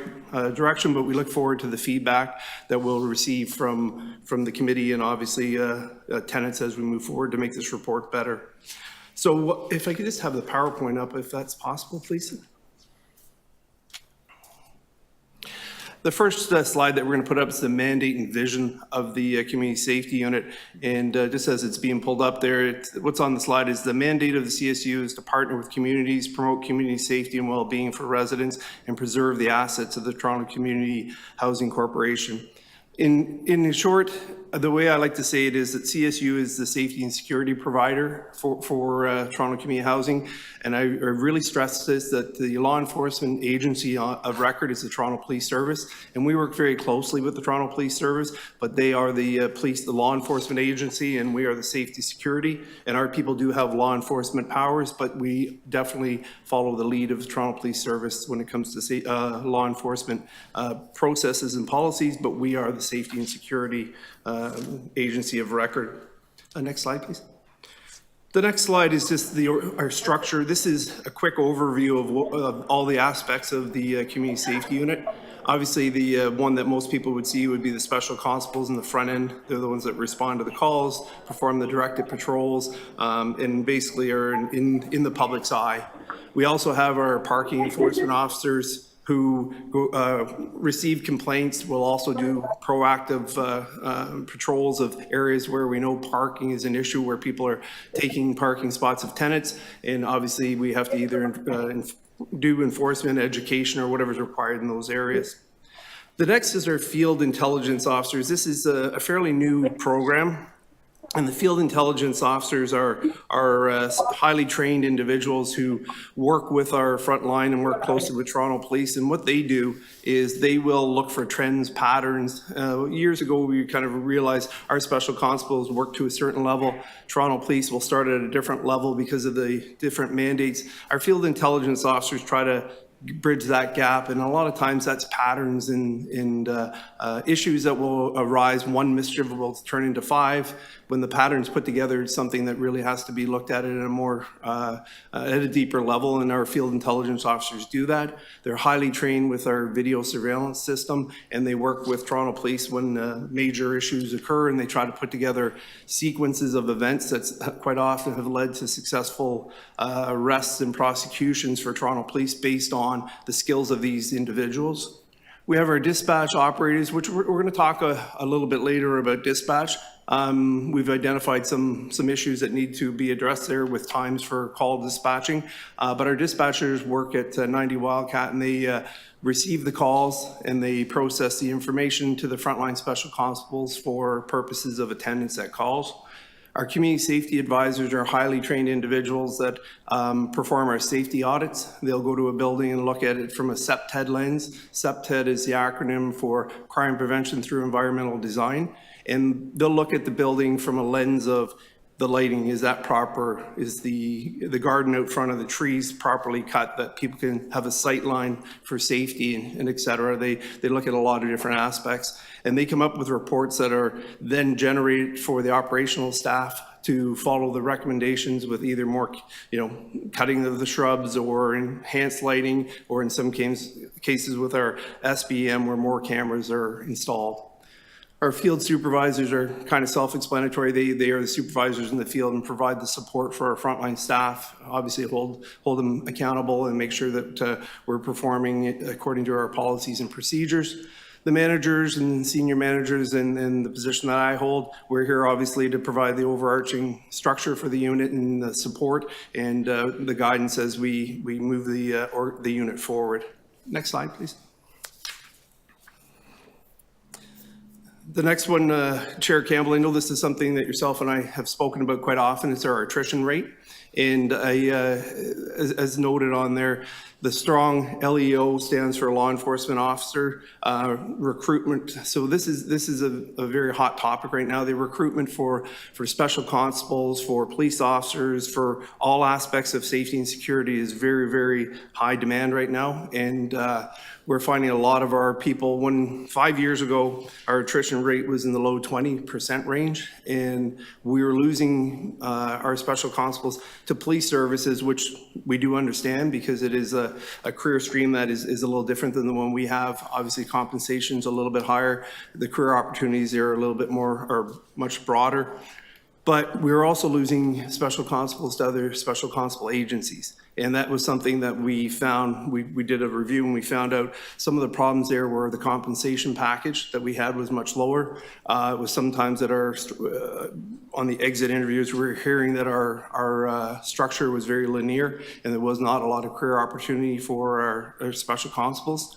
direction, but we look forward to the feedback that we'll receive from the committee and obviously tenants as we move forward to make this report better. So if I could just have the PowerPoint up, if that's possible, please. The first slide that we're going to put up is the mandate and vision of the Community Safety Unit. And just as it's being pulled up there, what's on the slide is the mandate of the CSU is to partner with communities, promote community safety and well-being for residents, and preserve the assets of the Toronto Community Housing Corporation. In short, the way I like to say it is that CSU is the safety and security provider for Toronto Community Housing. And I really stress this, that the law enforcement agency of record is the Toronto Police Service. And we work very closely with the Toronto Police Service, but they are the the law enforcement agency, and we are the safety security. And our people do have law enforcement powers, but we definitely follow the lead of the Toronto Police Service when it comes to law enforcement processes and policies, but we are the safety and security agency of record. Next slide, please. The next slide is just our structure. This is a quick overview of all the aspects of the community safety unit. Obviously, the one that most people would see would be the special constables in the front end. They're the ones that respond to the calls, perform the directed patrols, and basically are in the public's eye. We also have our parking enforcement officers who receive complaints. Will also do proactive patrols of areas where we know parking is an issue, where people are taking parking spots of tenants. And obviously, we have to either do enforcement, education, or whatever's required in those areas. The next is our field intelligence officers. This is a fairly new program. And the field intelligence officers are highly trained individuals who work with our front line and work closely with Toronto Police. And what they do is they will look for trends, patterns. Years ago, we kind of realized our special constables work to a certain level. Toronto Police will start at a different level because of the different mandates. Our field intelligence officers try to bridge that gap, and a lot of times that's patterns and issues that will arise. One mischief will turn into 5. When the pattern's put together, it's something that really has to be looked at a more at a deeper level, and our field intelligence officers do that. They're highly trained with our video surveillance system, and they work with Toronto Police when major issues occur, and they try to put together sequences of events that quite often have led to successful arrests and prosecutions for Toronto Police based on the skills of these individuals. We have our dispatch operators, which we're going to talk a little bit later about dispatch. We've identified some issues that need to be addressed there with times for call dispatching, but our dispatchers work at 90 Wildcat, and they receive the calls and they process the information to the frontline special constables for purposes of attendance at calls. Our community safety advisors are highly trained individuals that perform our safety audits. They'll go to a building and look at it from a CPTED lens. CPTED is the acronym for Crime Prevention Through Environmental Design. And they'll look at the building from a lens of the lighting. Is that proper? Is the garden out front of the trees properly cut that people can have a sight line for safety and et cetera? They look at a lot of different aspects, and they come up with reports that are then generated for the operational staff to follow the recommendations with either more, cutting of the shrubs or enhanced lighting, or in some cases with our SBM where more cameras are installed. Our field supervisors are kind of self-explanatory. They are the supervisors in the field and provide the support for our frontline staff. Obviously, hold them accountable and make sure that we're performing according to our policies and procedures. The managers and senior managers in the position that I hold, we're here obviously to provide the overarching structure for the unit and the support and the guidance as we move the unit forward. Next slide, please. The next one, Chair Campbell, I know this is something that yourself and I have spoken about quite often. It's our attrition rate. And as noted on there, the strong LEO stands for law enforcement officer recruitment. So this is a very hot topic right now. The recruitment for special constables, for police officers, for all aspects of safety and security is very, very high demand right now. And we're finding a lot of our people, 5 years ago, our attrition rate was in the low 20% range, and we were losing our special constables to police services, which we do understand because it is a career stream that is a little different than the one we have. Obviously, compensation's a little bit higher. The career opportunities are a little bit more, or much broader. But we were also losing special constables to other special constable agencies. And that was something that we found, we did a review and we found out some of the problems there were the compensation package that we had was much lower. It was sometimes that on the exit interviews, we were hearing that our structure was very linear and there was not a lot of career opportunity for our special constables.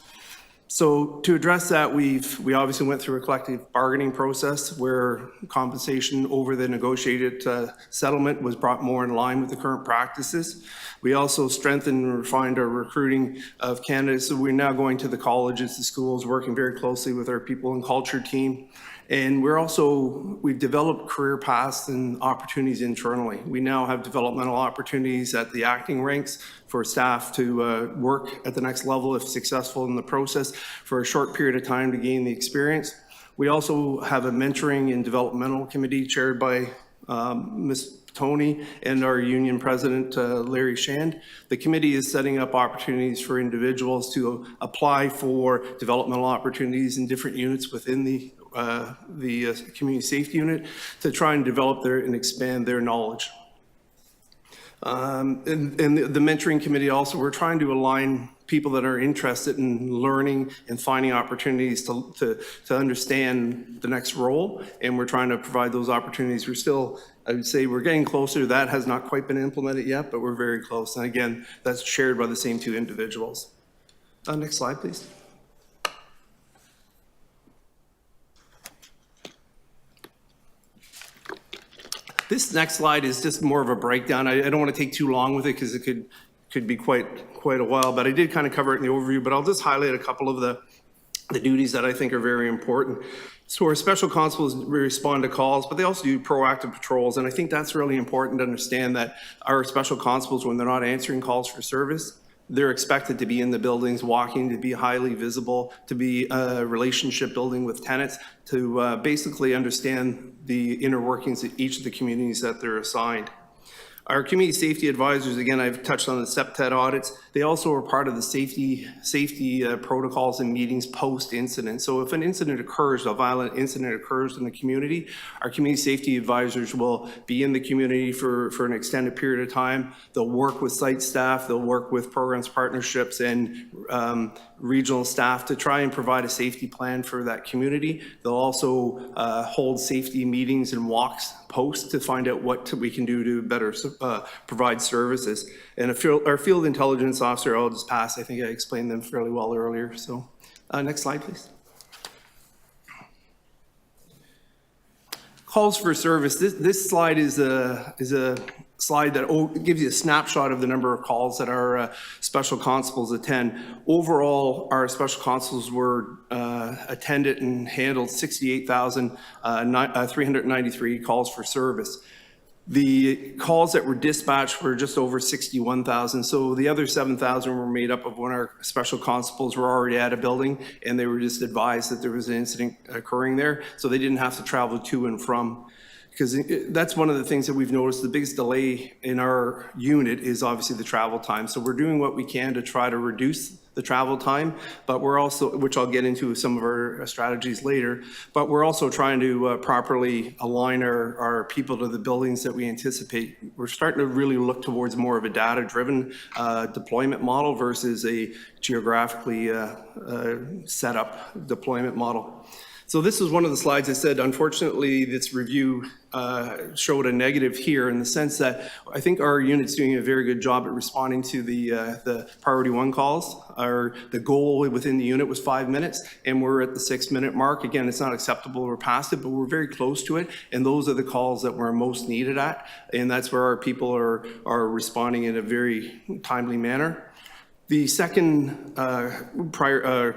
So to address that, we obviously went through a collective bargaining process where compensation over the negotiated settlement was brought more in line with the current practices. We also strengthened and refined our recruiting of candidates. So we're now going to the colleges, the schools, working very closely with our people and culture team. And we've developed career paths and opportunities internally. We now have developmental opportunities at the acting ranks for staff to work at the next level if successful in the process for a short period of time to gain the experience. We also have a mentoring and developmental committee chaired by Ms. Tony and our union president, Larry Shand. The committee is setting up opportunities for individuals to apply for developmental opportunities in different units within the community safety unit to try and develop and expand their knowledge. And the mentoring committee also, we're trying to align people that are interested in learning and finding opportunities to understand the next role, and we're trying to provide those opportunities. We're still, I would say we're getting closer. That has not quite been implemented yet, but we're very close. And again, that's shared by the same two individuals. Next slide, please. This next slide is just more of a breakdown. I don't want to take too long with it because it could be quite a while, but I did kind of cover it in the overview, but I'll just highlight a couple of the duties that I think are very important. So our special constables respond to calls, but they also do proactive patrols, and I think that's really important to understand that our special constables, when they're not answering calls for service, they're expected to be in the buildings, walking, to be highly visible, to be relationship building with tenants, to basically understand the inner workings of each of the communities that they're assigned. Our community safety advisors, again, I've touched on the SEPTED audits. They also are part of the safety protocols and meetings post-incident. So if an incident occurs, a violent incident occurs in the community, our community safety advisors will be in the community for an extended period of time. They'll work with site staff, they'll work with programs, partnerships, and regional staff to try and provide a safety plan for that community. They'll also hold safety meetings and walks post to find out what we can do to better provide services. And our field intelligence officer, I'll just pass. I think I explained them fairly well earlier. So next slide, please. Calls for service. This slide is a slide that gives you a snapshot of the number of calls that our special constables attend. Overall, our special constables were attended and handled 68,393 calls for service. The calls that were dispatched were just over 61,000. So the other 7,000 were made up of when our special constables were already at a building and they were just advised that there was an incident occurring there. So they didn't have to travel to and from. Because that's one of the things that we've noticed. The biggest delay in our unit is obviously the travel time. So we're doing what we can to try to reduce the travel time, but we're also, which I'll get into some of our strategies later, but we're also trying to properly align our people to the buildings that we anticipate. We're starting to really look towards more of a data-driven deployment model versus a geographically set up deployment model. So this is one of the slides I said, unfortunately, this review showed a negative here in the sense that I think our unit's doing a very good job at responding to the priority 1 calls. The goal within the unit was 5 minutes, and we're at the 6-minute mark. Again, it's not acceptable, we're past it, but we're very close to it, and those are the calls that we're most needed at, and that's where our people are responding in a very timely manner. The second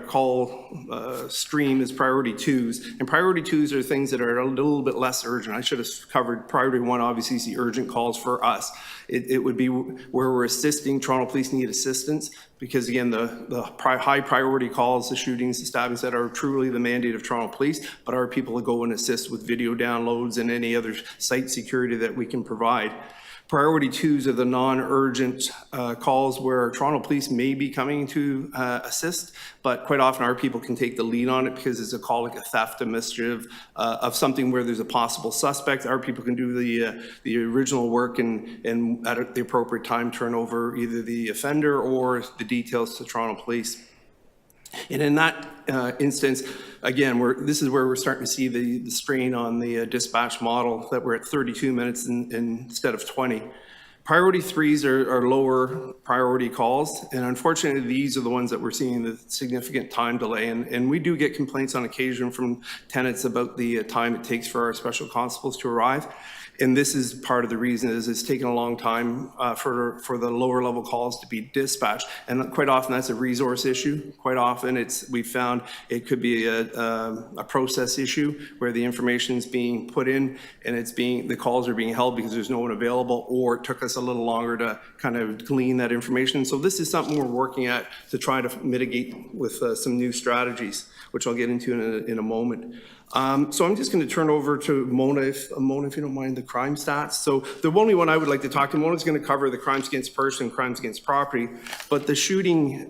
call stream is priority 2s, and priority 2s are things that are a little bit less urgent. I should have covered priority 1, obviously, is the urgent calls for us. It would be where we're assisting, Toronto Police need assistance, because again, the high priority calls, the shootings, the stabbings that are truly the mandate of Toronto Police, but our people will go and assist with video downloads and any other site security that we can provide. Priority 2s are the non-urgent calls where Toronto Police may be coming to assist, but quite often our people can take the lead on it because it's a call like a theft, a mischief, of something where there's a possible suspect. Our people can do the original work and at the appropriate time turn over either the offender or the details to Toronto Police. And in that instance, again, this is where we're starting to see the strain on the dispatch model, that we're at 32 minutes instead of 20. Priority 3s are lower priority calls, and unfortunately, these are the ones that we're seeing the significant time delay. And we do get complaints on occasion from tenants about the time it takes for our special constables to arrive. And this is part of the reason is it's taken a long time for the lower level calls to be dispatched. And quite often that's a resource issue. Quite often we found it could be a process issue where the information is being put in and the calls are being held because there's no one available, or it took us a little longer to kind of glean that information. So this is something we're working at to try to mitigate with some new strategies, which I'll get into in a moment. So I'm just going to turn over to Mona, if you don't mind, the crime stats. So the only one I would like to talk to, Mona's going to cover the crimes against person, crimes against property, but the shooting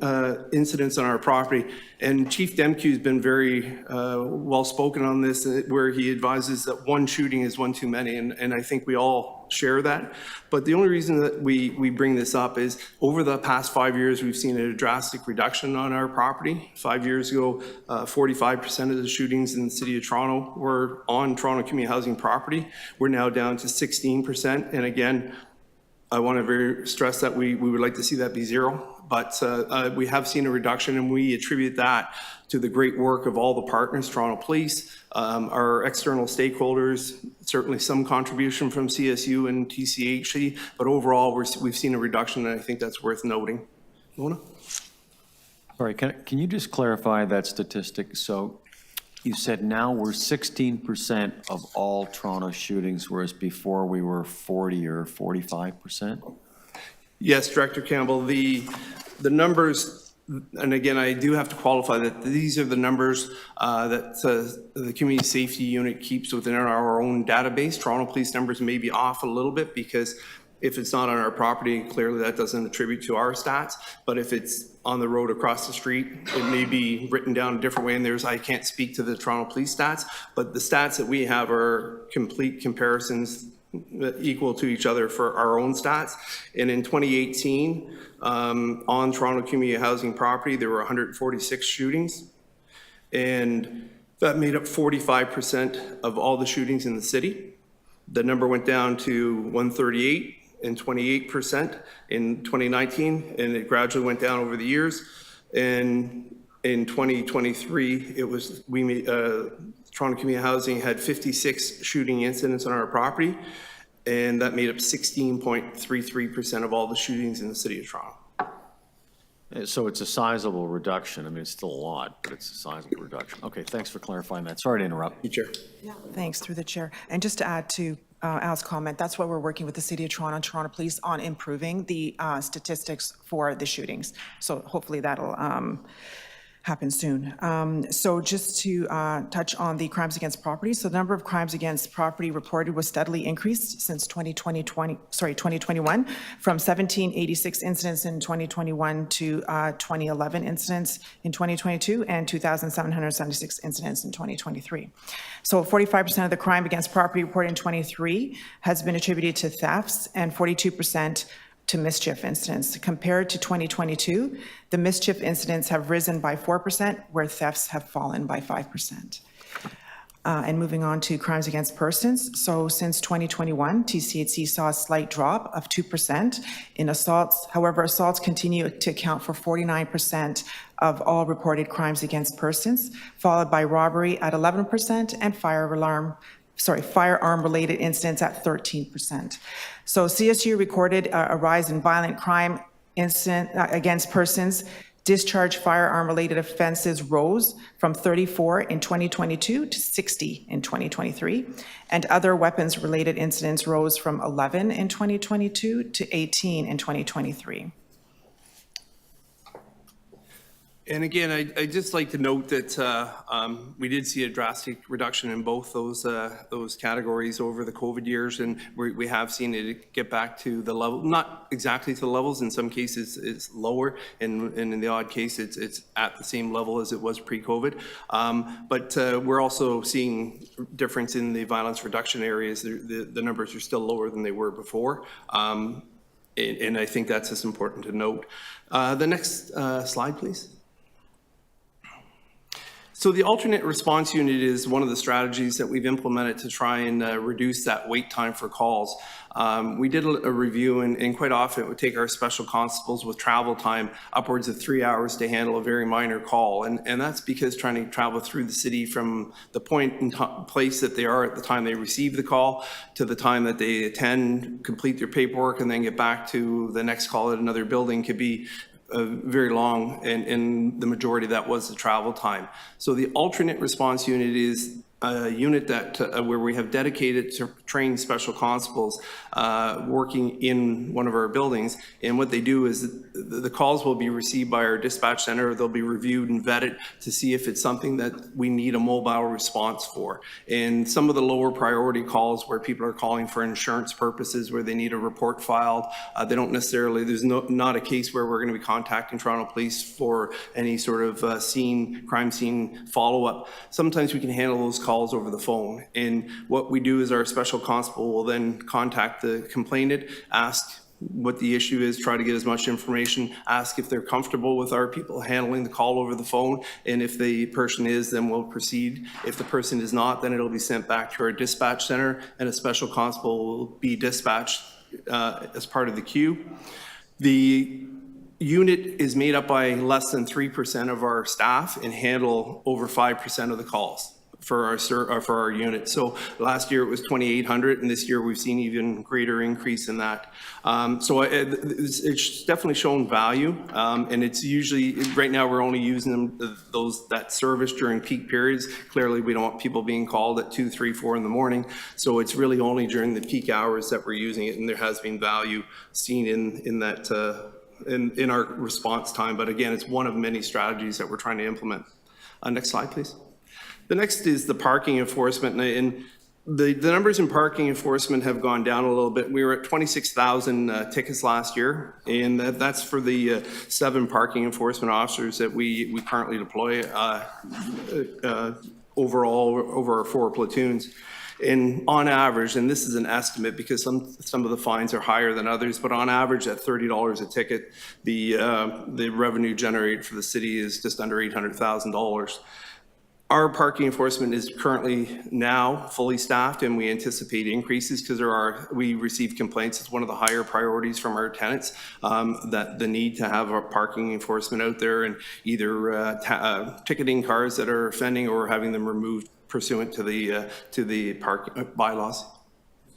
incidents on our property. And Chief Demkew has been very well spoken on this, where he advises that one shooting is one too many, and I think we all share that. But the only reason that we bring this up is over the past 5 years, we've seen a drastic reduction on our property. 5 years ago, 45% of the shootings in the city of Toronto were on Toronto community housing property. We're now down to 16%. And again, I want to stress that we would like to see that be zero. But we have seen a reduction, and we attribute that to the great work of all the partners, Toronto Police, our external stakeholders, certainly some contribution from CSU and TCHC, but overall we've seen a reduction, and I think that's worth noting. Mona? Sorry, can you just clarify that statistic? So you said now we're 16% of all Toronto shootings, whereas before we were 40 or 45%? Yes, Director Campbell, the numbers, and again, I do have to qualify that these are the numbers that the Community Safety Unit keeps within our own database. Toronto Police numbers may be off a little bit because if it's not on our property, clearly that doesn't attribute to our stats. But if it's on the road across the street, it may be written down a different way. And I can't speak to the Toronto Police stats, but the stats that we have are complete comparisons equal to each other for our own stats. And in 2018, on Toronto community housing property, there were 146 shootings, and that made up 45% of all the shootings in the city. The number went down to 138 and 28% in 2019, and it gradually went down over the years. And in 2023, Toronto Community Housing had 56 shooting incidents on our property, and that made up 16.33% of all the shootings in the city of Toronto. So it's a sizable reduction. I mean, it's still a lot, but it's a sizable reduction. Okay, thanks for clarifying that. Sorry to interrupt. Chair. Thanks, through the chair. And just to add to Al's comment, that's what we're working with the City of Toronto and Toronto Police on, improving the statistics for the shootings. So hopefully that'll happen soon. So just to touch on the crimes against property. So the number of crimes against property reported was steadily increased since 2021, from 1786 incidents in 2021 to 2011 incidents in 2022 and 2,776 incidents in 2023. So 45% of the crime against property reported in 23 has been attributed to thefts and 42% to mischief incidents. Compared to 2022, the mischief incidents have risen by 4%, where thefts have fallen by 5%. And moving on to crimes against persons. So since 2021, TCHC saw a slight drop of 2% in assaults. However, assaults continue to account for 49% of all reported crimes against persons, followed by robbery at 11% and firearm-related incidents at 13%. So CSU recorded a rise in violent crime incident against persons. Discharge firearm-related offenses rose from 34 in 2022 to 60 in 2023, and other weapons-related incidents rose from 11 in 2022 to 18 in 2023. And again, I'd just like to note that we did see a drastic reduction in both those categories over the COVID years, and we have seen it get back to the level, not exactly to the levels. In some cases, it's lower, and in the odd case, it's at the same level as it was pre-COVID. But we're also seeing difference in the violence reduction areas. The numbers are still lower than they were before. And I think that's just important to note. The next slide, please. So the alternate response unit is one of the strategies that we've implemented to try and reduce that wait time for calls. We did a review, and quite often it would take our special constables with travel time upwards of 3 hours to handle a very minor call. And that's because trying to travel through the city from the point and place that they are at the time they receive the call to the time that they attend, complete their paperwork, and then get back to the next call at another building could be very long, and the majority of that was the travel time. So the alternate response unit is a unit that where we have dedicated to trained special constables working in one of our buildings, and what they do is the calls will be received by our dispatch center. They'll be reviewed and vetted to see if it's something that we need a mobile response for. And some of the lower priority calls where people are calling for insurance purposes, where they need a report filed, they don't necessarily, there's not a case where we're going to be contacting Toronto Police for any sort of crime scene follow-up. Sometimes we can handle those calls over the phone, and what we do is our special constable will then contact the complainant, ask what the issue is, try to get as much information, ask if they're comfortable with our people handling the call over the phone, and if the person is, then we'll proceed. If the person is not, then it'll be sent back to our dispatch center, and a special constable will be dispatched as part of the queue. The unit is made up by less than 3% of our staff and handle over 5% of the calls for our unit. So last year it was 2,800, and this year we've seen even greater increase in that. So it's definitely shown value, and it's usually, right now we're only using that service during peak periods. Clearly we don't want people being called at 2, 3, 4 in the morning, so it's really only during the peak hours that we're using it, and there has been value seen in that in our response time. But again, it's one of many strategies that we're trying to implement. Next slide, please. The next is the parking enforcement, and the numbers in parking enforcement have gone down a little bit. We were at 26,000 tickets last year, and that's for the 7 parking enforcement officers that we currently deploy overall over our 4 platoons. And on average, and this is an estimate because some of the fines are higher than others, but on average at $30 a ticket, the revenue generated for the city is just under $800,000. Our parking enforcement is currently now fully staffed, and we anticipate increases because we receive complaints. It's one of the higher priorities from our tenants, that the need to have our parking enforcement out there and either ticketing cars that are offending or having them removed pursuant to the parking bylaws.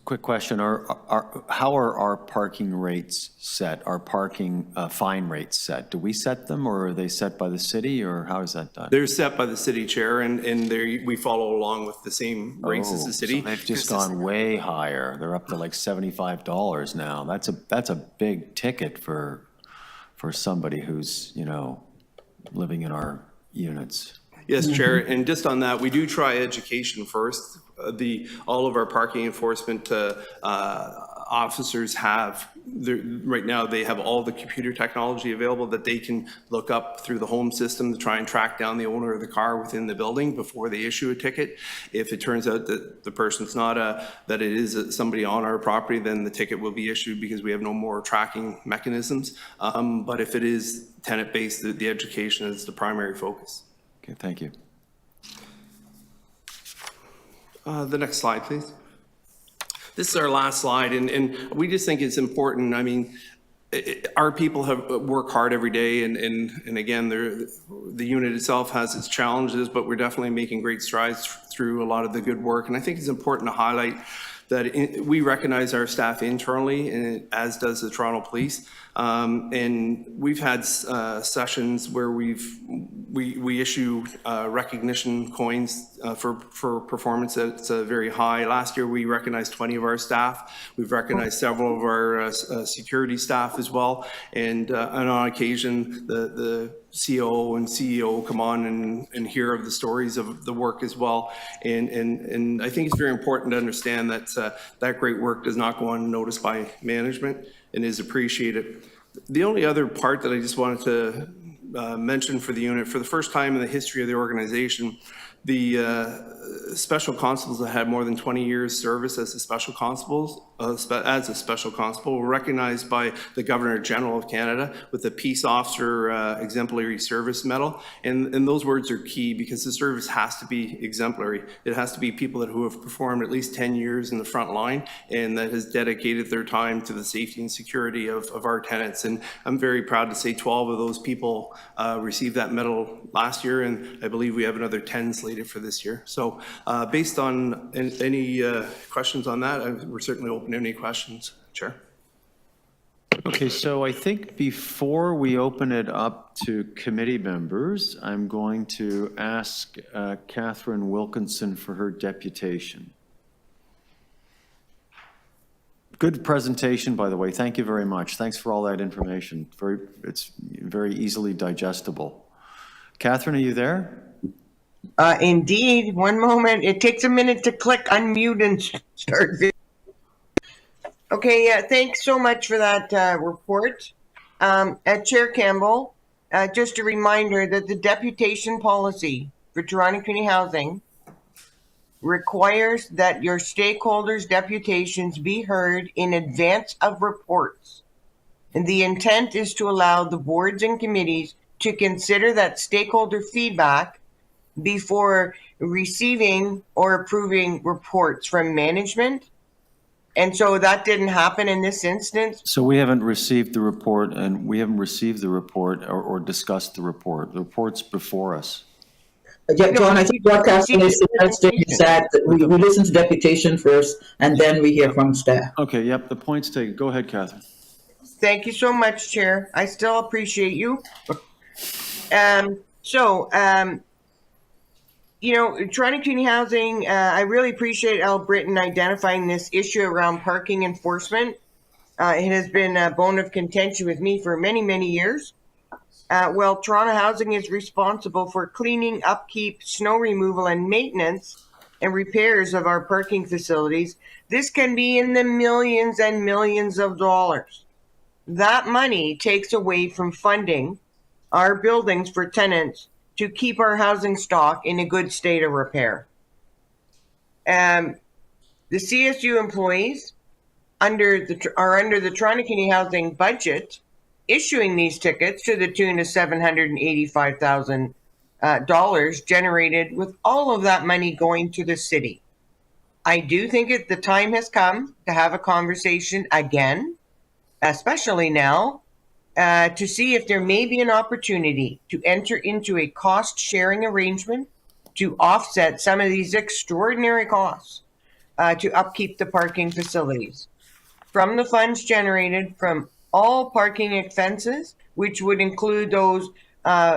Quick question, how are our parking rates set, our parking fine rates set? Do we set them, or are they set by the city, or how is that done? They're set by the city chair, and we follow along with the same rates as the city. So they've just gone way higher. They're up to like $75 now. That's a big ticket for somebody who's, living in our units. Yes, Chair, and just on that, we do try education first. All of our parking enforcement officers right now they have all the computer technology available that they can look up through the home system to try and track down the owner of the car within the building before they issue a ticket. If it turns out that the person's not that it is somebody on our property, then the ticket will be issued because we have no more tracking mechanisms. But if it is tenant-based, the education is the primary focus. Okay, thank you. The next slide, please. This is our last slide, and we just think it's important. I mean, our people work hard every day, and again, the unit itself has its challenges, but we're definitely making great strides through a lot of the good work. And I think it's important to highlight that we recognize our staff internally, and as does the Toronto Police. And we've had sessions where we issue recognition coins for performance that's very high. Last year, we recognized 20 of our staff. We've recognized several of our security staff as well. And on occasion, the COO and CEO come on and hear of the stories of the work as well. And I think it's very important to understand that that great work does not go unnoticed by management and is appreciated. The only other part that I just wanted to mention for the unit, for the first time in the history of the organization, the special constables that had more than 20 years service as the special constables as a special constable. We're recognized by the Governor General of Canada with the Peace Officer Exemplary Service Medal. And those words are key because the service has to be exemplary. It has to be people who have performed at least 10 years in the front line and that has dedicated their time to the safety and security of our tenants. And I'm very proud to say 12 of those people received that medal last year, and I believe we have another 10 slated for this year. So based on any questions on that, we're certainly open to any questions, Chair. Okay, so I think before we open it up to committee members, I'm going to ask Catherine Wilkinson for her deputation. Good presentation, by the way. Thank you very much. Thanks for all that information. It's very easily digestible. Catherine, are you there? Indeed. One moment. It takes a minute to click unmute and start video. Okay, yeah, thanks so much for that report. Chair Campbell, just a reminder that the deputation policy for Toronto Community Housing requires that your stakeholders' deputations be heard in advance of reports. And the intent is to allow the boards and committees to consider that stakeholder feedback before receiving or approving reports from management. And so that didn't happen in this instance. So we haven't received the report, and we haven't received the report or discussed the report. The report's before us. Yeah, John, I think what Catherine is suggesting is that we listen to deputation first, and then we hear from staff. Okay, yep, the point's taken. Go ahead, Catherine. Thank you so much, Chair. I still appreciate you. You know, Toronto Community Housing, I really appreciate Al Britton identifying this issue around parking enforcement. It has been a bone of contention with me for many, many years. Well, Toronto Housing is responsible for cleaning, upkeep, snow removal, and maintenance and repairs of our parking facilities. This can be in the millions and millions of dollars. That money takes away from funding our buildings for tenants to keep our housing stock in a good state of repair. The CSU employees are under the Toronto Community Housing budget, issuing these tickets to the tune of $785,000 generated with all of that money going to the city. I do think the time has come to have a conversation again, especially now, to see if there may be an opportunity to enter into a cost-sharing arrangement to offset some of these extraordinary costs to upkeep the parking facilities. From the funds generated from all parking expenses, which would include those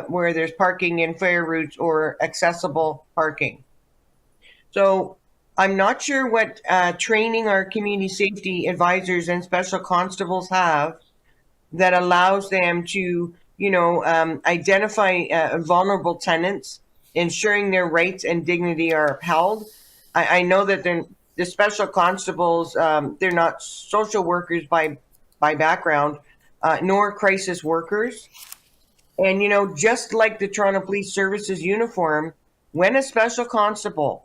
where there's parking in fare routes or accessible parking. So I'm not sure what training our community safety advisors and special constables have that allows them to, identify vulnerable tenants, ensuring their rights and dignity are upheld. I know that the special constables, they're not social workers by background, nor crisis workers. And, just like the Toronto Police Services uniform, when a special constable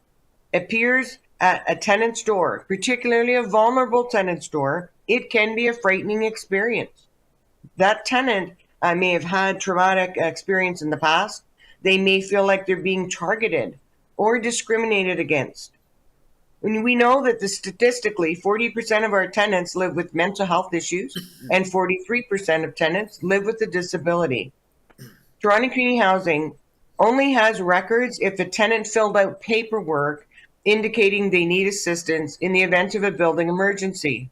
appears at a tenant's door, particularly a vulnerable tenant's door, it can be a frightening experience. That tenant may have had traumatic experience in the past. They may feel like they're being targeted or discriminated against. And we know that statistically, 40% of our tenants live with mental health issues and 43% of tenants live with a disability. Toronto Community Housing only has records if a tenant filled out paperwork indicating they need assistance in the event of a building emergency.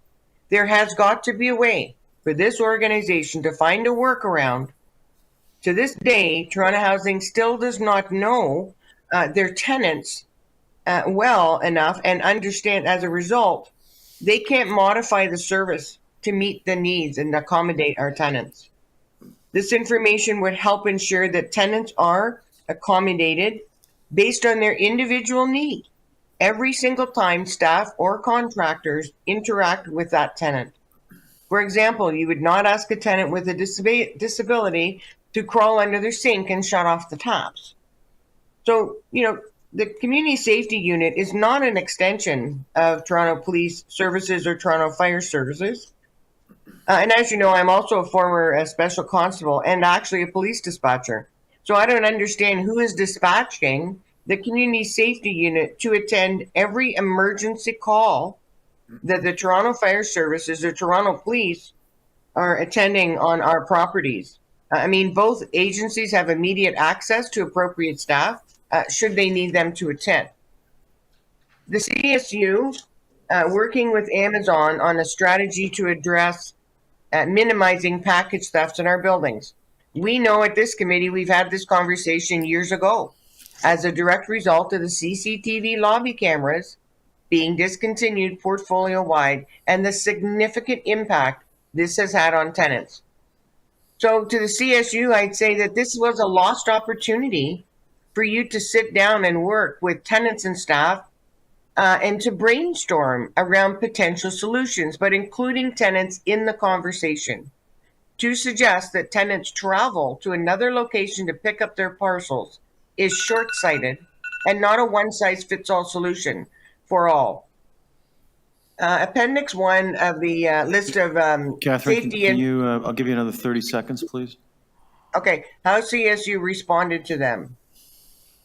There has got to be a way for this organization to find a workaround. To this day, Toronto Housing still does not know their tenants well enough and understand as a result, they can't modify the service to meet the needs and accommodate our tenants. This information would help ensure that tenants are accommodated based on their individual need every single time staff or contractors interact with that tenant. For example, you would not ask a tenant with a disability to crawl under their sink and shut off the taps. So, the community safety unit is not an extension of Toronto Police Services or Toronto Fire Services. And as you know, I'm also a former special constable and actually a police dispatcher. So I don't understand who is dispatching the community safety unit to attend every emergency call that the Toronto Fire Services or Toronto Police are attending on our properties. I mean, both agencies have immediate access to appropriate staff should they need them to attend. The CSU, working with Amazon on a strategy to address minimizing package thefts in our buildings. We know at this committee we've had this conversation years ago as a direct result of the CCTV lobby cameras being discontinued portfolio-wide and the significant impact this has had on tenants. So to the CSU, I'd say that this was a lost opportunity for you to sit down and work with tenants and staff and to brainstorm around potential solutions, but including tenants in the conversation. To suggest that tenants travel to another location to pick up their parcels is short-sighted and not a one-size-fits-all solution for all. Appendix 1 of the list of Catherine, safety can you, I'll give you another 30 seconds, please. Okay, how CSU responded to them.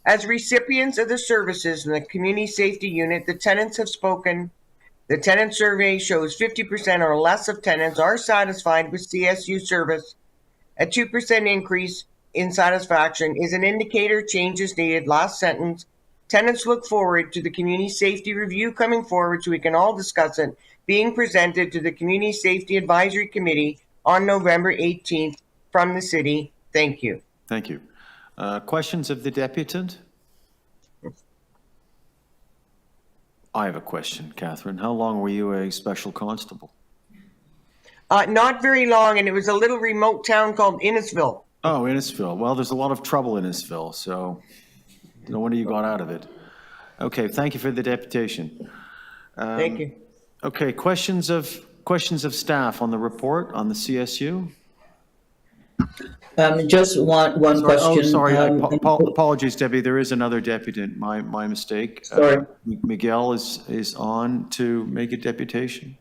As recipients of the services in the community safety unit, the tenants have spoken. The tenant survey shows 50% or less of tenants are satisfied with CSU service. A 2% increase in satisfaction is an indicator change is needed. Last sentence. Tenants look forward to the community safety review coming forward so we can all discuss it, being presented to the Community Safety Advisory Committee on November 18th from the city. Thank you. Thank you. Questions of the deputant? I have a question, Catherine. How long were you a special constable? Not very long, and it was a little remote town called Innisfil. Oh, Innisfil. Well, there's a lot of trouble in Innisfil, so no wonder you got out of it. Okay, thank you for the deputation. Thank you. Okay, questions of staff on the report on the CSU? Just one question. Oh, sorry. Apologies, Debbie. There is another deputant. My mistake. Sorry. Miguel is on to make a deputation.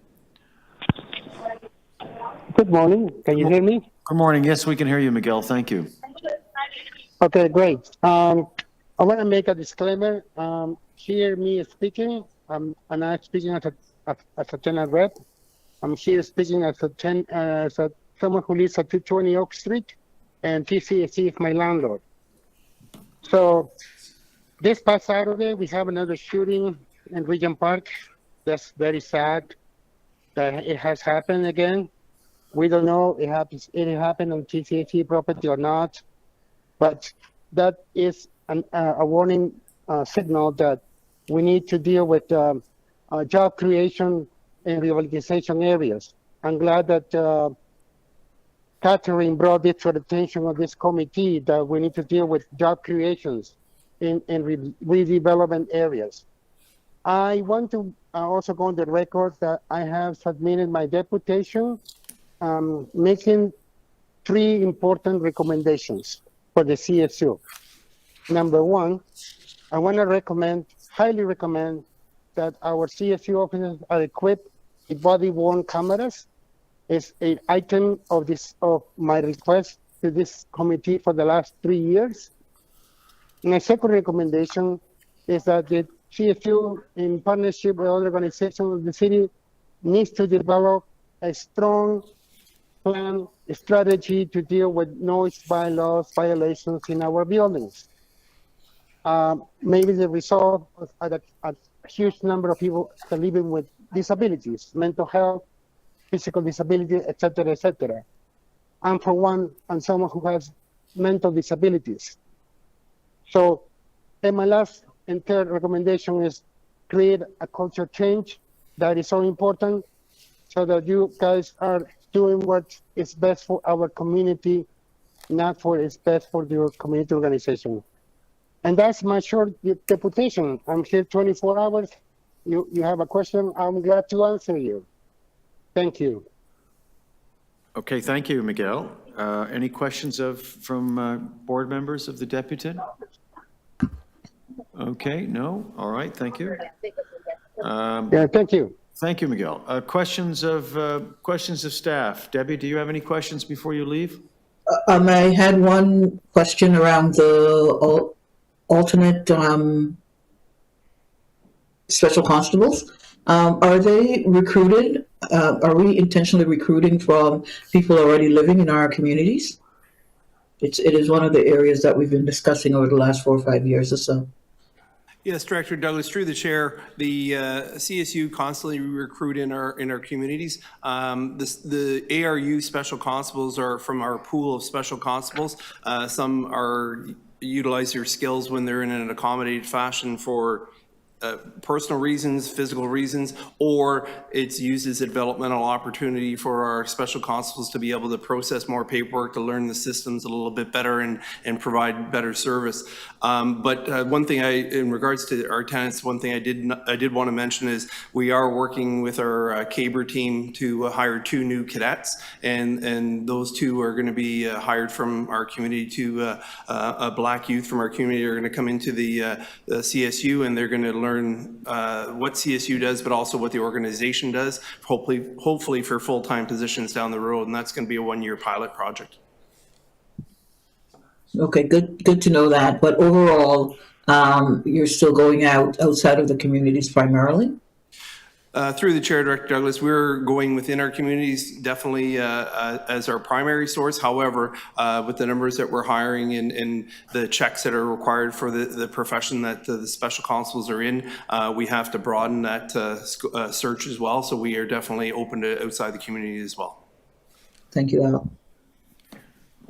Good morning. Can you hear me? Good morning. Yes, we can hear you, Miguel. Thank you. Okay, great. I want to make a disclaimer. Hear me speaking. I'm not speaking as a tenant rep. I'm here speaking as someone who lives at 220 Oak Street, and TCHC is my landlord. So this past Saturday, we have another shooting in Regent Park. That's very sad that it has happened again. We don't know if it happened on TCHC property or not, but that is a warning signal that we need to deal with job creation in revitalization areas. I'm glad that Catherine brought this to the attention of this committee that we need to deal with job creations in redevelopment areas. I want to also go on the record that I have submitted my deputation making 3 important recommendations for the CSU. Number 1, I want to highly recommend that our CSU officers are equipped with body-worn cameras. It's an item of my request to this committee for the last 3 years. My second recommendation is that the CSU, in partnership with other organizations of the city, needs to develop a strong plan, a strategy to deal with noise bylaws violations in our buildings. Maybe the result of a huge number of people living with disabilities, mental health, physical disability, etc., etc. I'm for one, and someone who has mental disabilities. So, and my last and third recommendation is create a culture change that is so important, so that you guys are doing what is best for our community, not for what's best for your community organization. And that's my short deputation. I'm here 24 hours. You have a question, I'm glad to answer you. Thank you. Okay, thank you, Miguel. Any questions from board members of the deputant? Okay, no? All right, thank you. Yeah, thank you. Thank you, Miguel. Questions of staff. Debbie, do you have any questions before you leave? I had one question around the alternate special constables. Are they recruited? Are we intentionally recruiting from people already living in our communities? It is one of the areas that we've been discussing over the last 4 or 5 years or so. Yes, Director Douglas, through the chair, the CSU constantly recruit in our communities. The ARU special constables are from our pool of special constables. Some utilize their skills when they're in an accommodated fashion for personal reasons, physical reasons, or it's used as a developmental opportunity for our special constables to be able to process more paperwork, to learn the systems a little bit better and provide better service. But one thing in regards to our tenants, one thing I did want to mention is we are working with our CABR team to hire 2 new cadets, and those 2 are going to be hired from our community. 2 Black youth from our community are going to come into the CSU, and they're going to learn what CSU does, but also what the organization does, hopefully for full-time positions down the road, and that's going to be a 1-year pilot project. Okay, good to know that. But overall, you're still going outside of the communities primarily? Through the chair, Director Douglas, we're going within our communities definitely as our primary source. However, with the numbers that we're hiring and the checks that are required for the profession that the special constables are in, we have to broaden that search as well. So we are definitely open to outside the community as well. Thank you, Al.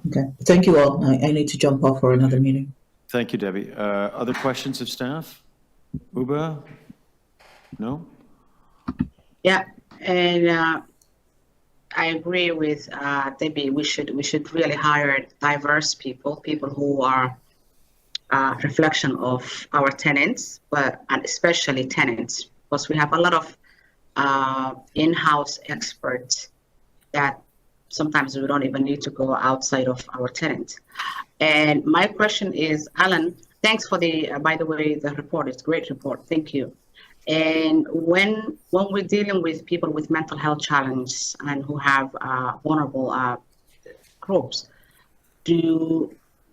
Okay, thank you all. I need to jump off for another meeting. Thank you, Debbie. Other questions of staff? Uba? No? Yeah, and I agree with Debbie. We should really hire diverse people who are reflection of our tenants, and especially tenants, because we have a lot of in-house experts that sometimes we don't even need to go outside of our tenants. And my question is, Alan, thanks for by the way, the report. It's a great report. Thank you. And when we're dealing with people with mental health challenges and who have vulnerable groups,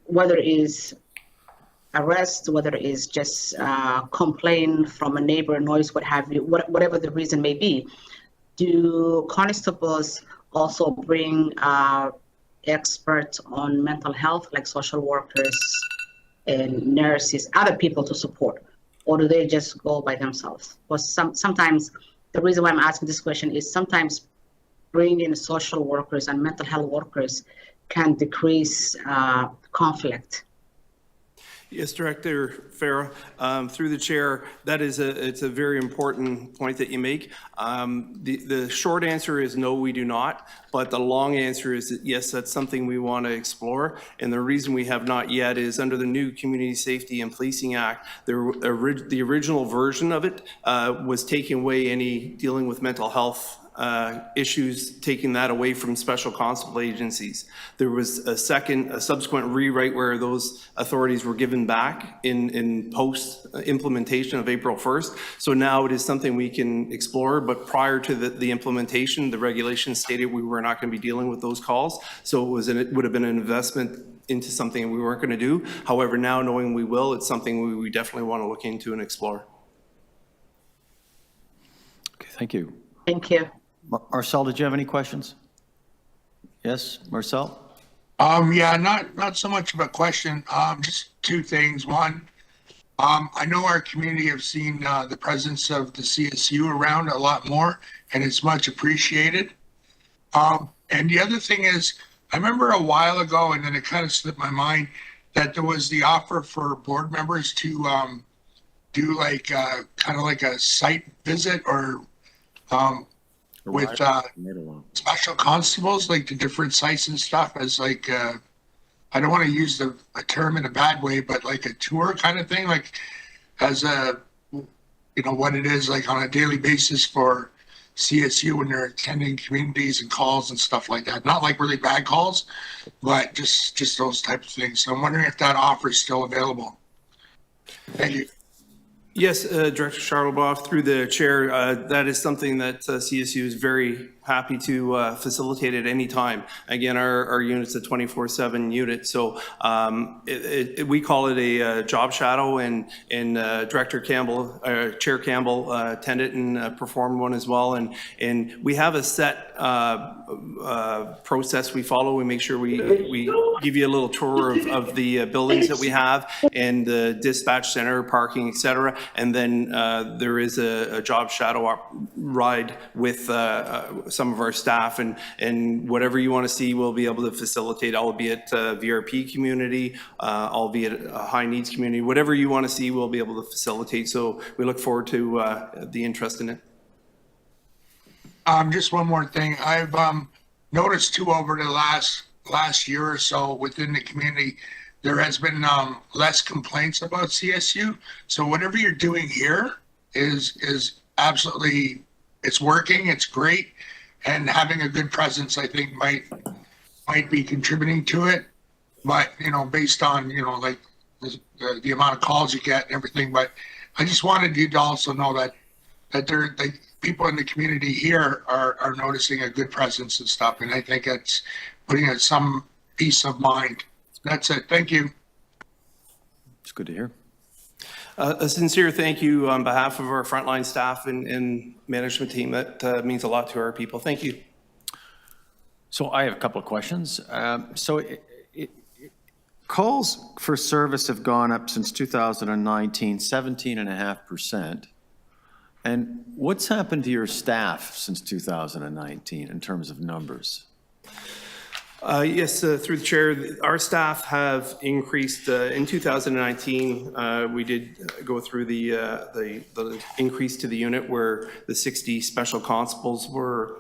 whether it is arrest, whether it is just complaint from a neighbor, noise, what have you, whatever the reason may be, do constables also bring experts on mental health, like social workers and nurses, other people to support? Or do they just go by themselves? Because sometimes the reason why I'm asking this question is sometimes bringing social workers and mental health workers can decrease conflict. Yes, Director Farah, through the chair, it's a very important point that you make. The short answer is no, we do not. But the long answer is that yes, that's something we want to explore. And the reason we have not yet is under the new Community Safety and Policing Act, the original version of it was taking away any dealing with mental health issues, taking that away from special constable agencies. There was a subsequent rewrite where those authorities were given back in post implementation of April 1st. So now it is something we can explore, but prior to the implementation, the regulations stated we were not going to be dealing with those calls. So it would have been an investment into something we weren't going to do. However, now knowing we will, it's something we definitely want to look into and explore. Okay, thank you. Thank you. Marcel, did you have any questions? Yes, Marcel? Yeah, not so much of a question. Just 2 things. One, I know our community have seen the presence of the CSU around a lot more, and it's much appreciated. And the other thing is, I remember a while ago, and then it kind of slipped my mind, that there was the offer for board members to do like kind of like a site visit or with special constables, like to different sites and stuff, as like I don't want to use a term in a bad way, but like a tour kind of thing, like as what it is like on a daily basis for CSU when they're attending communities and calls and stuff like that. Not like really bad calls, but just those types of things. So I'm wondering if that offer is still available. Thank you. Yes, Director Charleboff, through the chair, that is something that CSU is very happy to facilitate at any time. Again, our unit's a 24/7 unit, so we call it a job shadow, and Director Campbell, Chair Campbell attended and performed one as well. And we have a set process we follow. We make sure we give you a little tour of the buildings that we have and the dispatch center, parking, et cetera. And then there is a job shadow ride with some of our staff, and whatever you want to see, we'll be able to facilitate, albeit VRP community, albeit a high needs community. Whatever you want to see, we'll be able to facilitate. So we look forward to the interest in it. Just one more thing. I've noticed too over the last year or so within the community, there has been less complaints about CSU. So whatever you're doing here is absolutely, it's working, it's great, and having a good presence, I think, might be contributing to it. But based on like the amount of calls you get and everything. But I just wanted you to also know that people in the community here are noticing a good presence and stuff, and I think it's putting us some peace of mind. That's it. Thank you. It's good to hear. A sincere thank you on behalf of our frontline staff and management team. That means a lot to our people. Thank you. So I have a couple of questions. Calls for service have gone up since 2019, 17.5%. And what's happened to your staff since 2019 in terms of numbers? Yes, through the chair, our staff have increased. In 2019, we did go through the increase to the unit where the 60 special constables were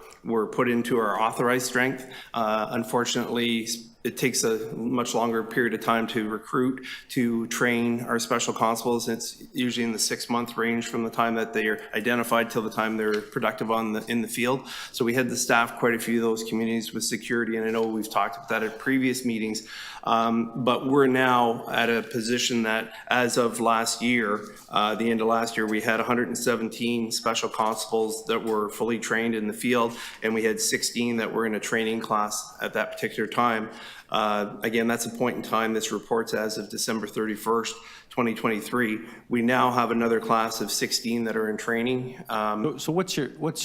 put into our authorized strength. Unfortunately, it takes a much longer period of time to recruit, to train our special constables. It's usually in the 6-month range from the time that they are identified till the time they're productive in the field. So we had to staff quite a few of those communities with security, and I know we've talked about that at previous meetings. But we're now at a position that as of last year, the end of last year, we had 117 special constables that were fully trained in the field, and we had 16 that were in a training class at that particular time. Again, that's a point in time. This report's as of December 31st, 2023. We now have another class of 16 that are in training. So what's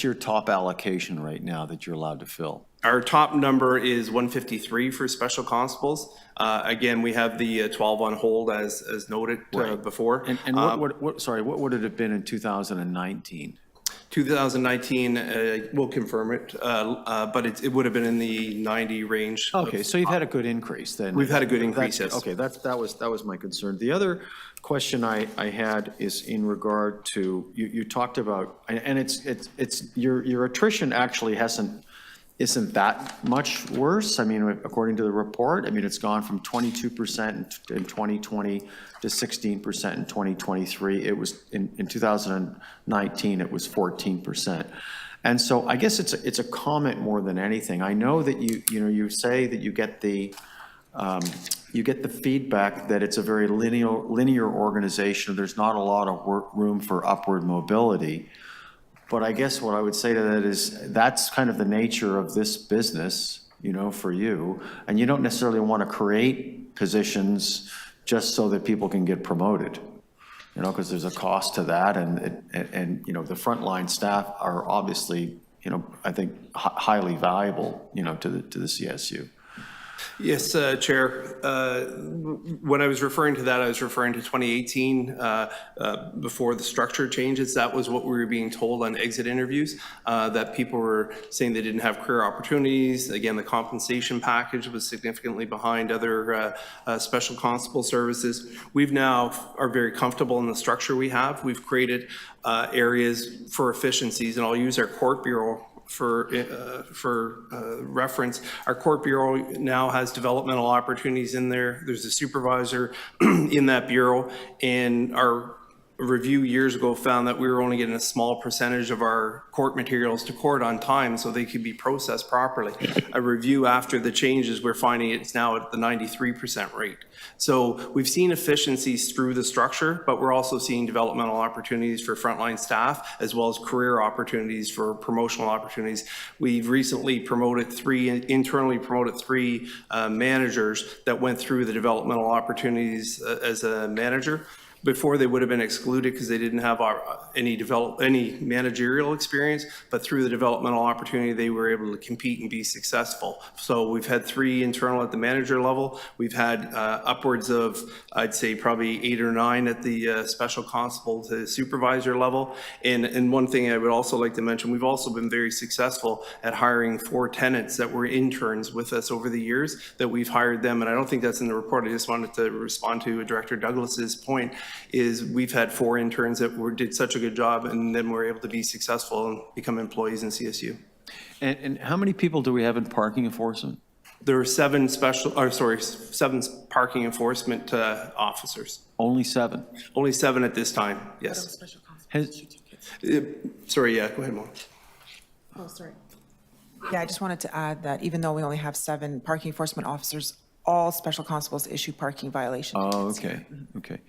your top allocation right now that you're allowed to fill? Our top number is 153 for special constables. Again, we have the 12 on hold as noted before. And what would it have been in 2019? 2019, we'll confirm it, but it would have been in the 90 range. Okay, so you've had a good increase then. We've had a good increase, yes. Okay, that was my concern. The other question I had is in regard to, you talked about, and it's your attrition actually isn't that much worse. I mean, according to the report, I mean, it's gone from 22% in 2020 to 16% in 2023. It was in 2019, it was 14%. And so I guess it's a comment more than anything. I know that you say that you get the feedback that it's a very linear organization. There's not a lot of room for upward mobility. But I guess what I would say to that is that's kind of the nature of this business, for you. And you don't necessarily want to create positions just so that people can get promoted, because there's a cost to that. And the frontline staff are obviously, I think highly valuable, to the CSU. Yes, Chair. When I was referring to that, I was referring to 2018, before the structure changes. That was what we were being told on exit interviews, that people were saying they didn't have career opportunities. Again, the compensation package was significantly behind other special constable services. We've now are very comfortable in the structure we have. We've created areas for efficiencies, and I'll use our court bureau for reference. Our court bureau now has developmental opportunities in there. There's a supervisor in that bureau, and our review years ago found that we were only getting a small percentage of our court materials to court on time so they could be processed properly. A review after the changes, we're finding it's now at the 93% rate. So we've seen efficiencies through the structure, but we're also seeing developmental opportunities for frontline staff, as well as career opportunities for promotional opportunities. We've recently internally promoted three managers that went through the developmental opportunities as a manager. Before, they would have been excluded because they didn't have any managerial experience, but through the developmental opportunity, they were able to compete and be successful. So we've had 3 internal at the manager level. We've had upwards of, I'd say, probably 8 or 9 at the special constable to supervisor level. And one thing I would also like to mention, we've also been very successful at hiring 4 tenants that were interns with us over the years, that we've hired them. And I don't think that's in the report. I just wanted to respond to Director Douglas's point. Is we've had 4 interns that did such a good job, and then we're able to be successful and become employees in CSU. And how many people do we have in parking enforcement? There are 7 parking enforcement officers. Only 7? Only 7 at this time, yes. Sorry, yeah, go ahead, Mo. Oh, sorry. Yeah, I just wanted to add that even though we only have 7 parking enforcement officers, all special constables issue parking violations. Oh, okay, okay.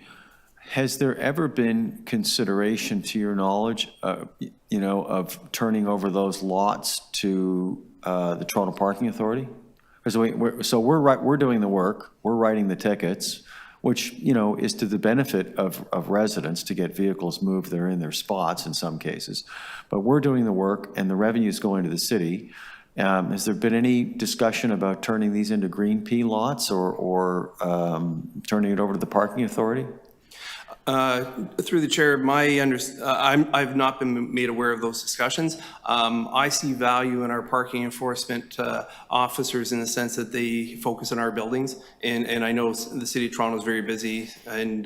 Has there ever been consideration, to your knowledge, of turning over those lots to the Toronto Parking Authority? Because we're doing the work, we're writing the tickets, which is to the benefit of residents to get vehicles moved. They're in their spots in some cases, but we're doing the work, and the revenue is going to the city. Has there been any discussion about turning these into green P lots or turning it over to the Parking Authority? Through the chair, I've not been made aware of those discussions. I see value in our parking enforcement officers in the sense that they focus on our buildings, and I know the City of Toronto is very busy, and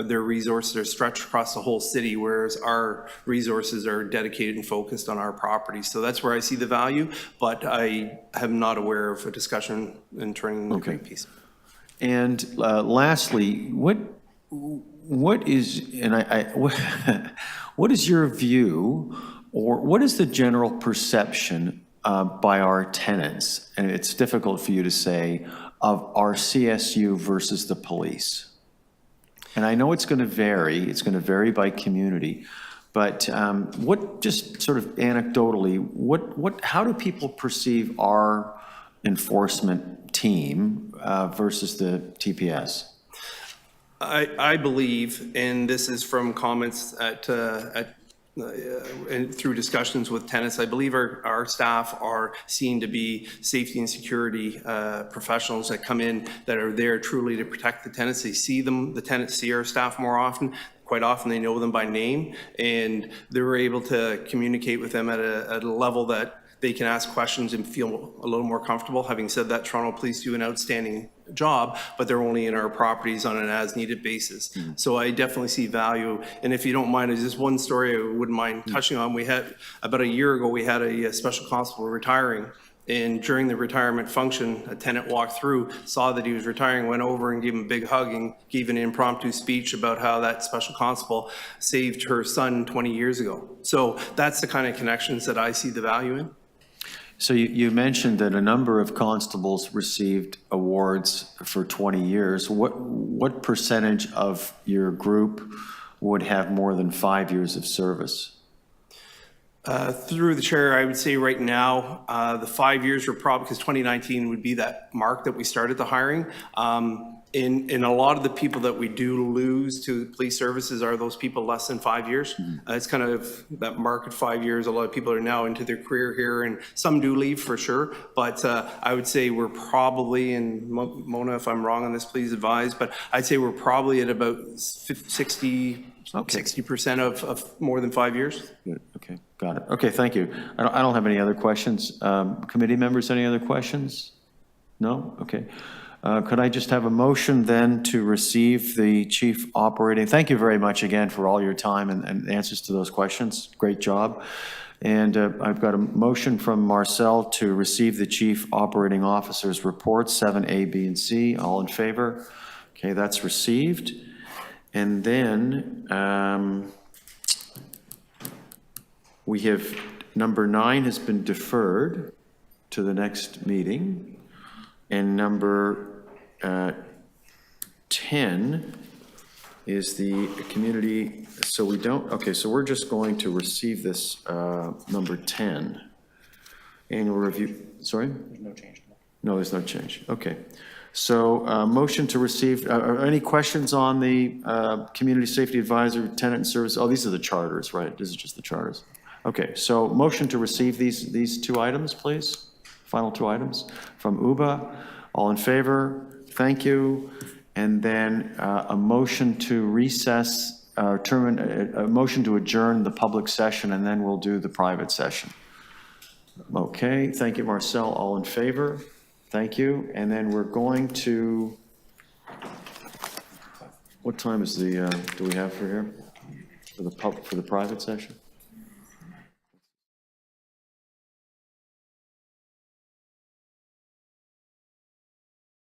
their resources are stretched across the whole city, whereas our resources are dedicated and focused on our properties. So that's where I see the value, but I am not aware of a discussion in turning the green piece. And lastly, what is your view, or what is the general perception by our tenants, and it's difficult for you to say, of our CSU versus the police? And I know it's going to vary by community, but what, just sort of anecdotally, how do people perceive our enforcement team versus the TPS? I believe, and this is from comments and through discussions with tenants, I believe our staff are seen to be safety and security professionals that come in that are there truly to protect the tenants. They see them, the tenants see our staff more often. Quite often they know them by name, and they're able to communicate with them at a level that they can ask questions and feel a little more comfortable. Having said that, Toronto Police do an outstanding job, but they're only in our properties on an as-needed basis. So I definitely see value. And if you don't mind, there's just one story I wouldn't mind touching on. We had, about a year ago, we had a special constable retiring. And during the retirement function, a tenant walked through, saw that he was retiring, went over and gave him a big hug and gave an impromptu speech about how that special constable saved her son 20 years ago. So that's the kind of connections that I see the value in. So you mentioned that a number of constables received awards for 20 years. What percentage of your group would have more than 5 years of service? Through the chair, I would say right now, the 5 years are probably, because 2019 would be that mark that we started the hiring. In a lot of the people that we do lose to police services are those people less than 5 years. It's kind of that mark at 5 years. A lot of people are now into their career here, and some do leave for sure. But I would say we're probably, and Mona, if I'm wrong on this, please advise, but I'd say we're probably at about 60% of more than 5 years. Good. Okay, got it. Okay, thank you. I don't have any other questions. Committee members, any other questions? No? Okay. Could I just have a motion then to receive the chief operating? Thank you very much again for all your time and answers to those questions. Great job. And I've got a motion from Marcel to receive the chief operating officer's report, 7A, B, and C. All in favor? Okay, that's received. And then we have, number 9 has been deferred to the next meeting. And number 10 is the community, so we don't, okay, so we're just going to receive this, number 10. Annual review, sorry? There's no change. No, there's no change, okay. So, motion to receive, are any questions on the Community Safety Advisor, Tenant Service? Oh, these are the charters, right? This is just the charters. Okay, so motion to receive these 2 items, please. Final 2 items from UBA. All in favor? Thank you. And then a motion to recess, a motion to adjourn the public session, and then we'll do the private session. Okay, thank you, Marcel. All in favor? Thank you. And then we're going to, what time is the, do we have for here? For the private session?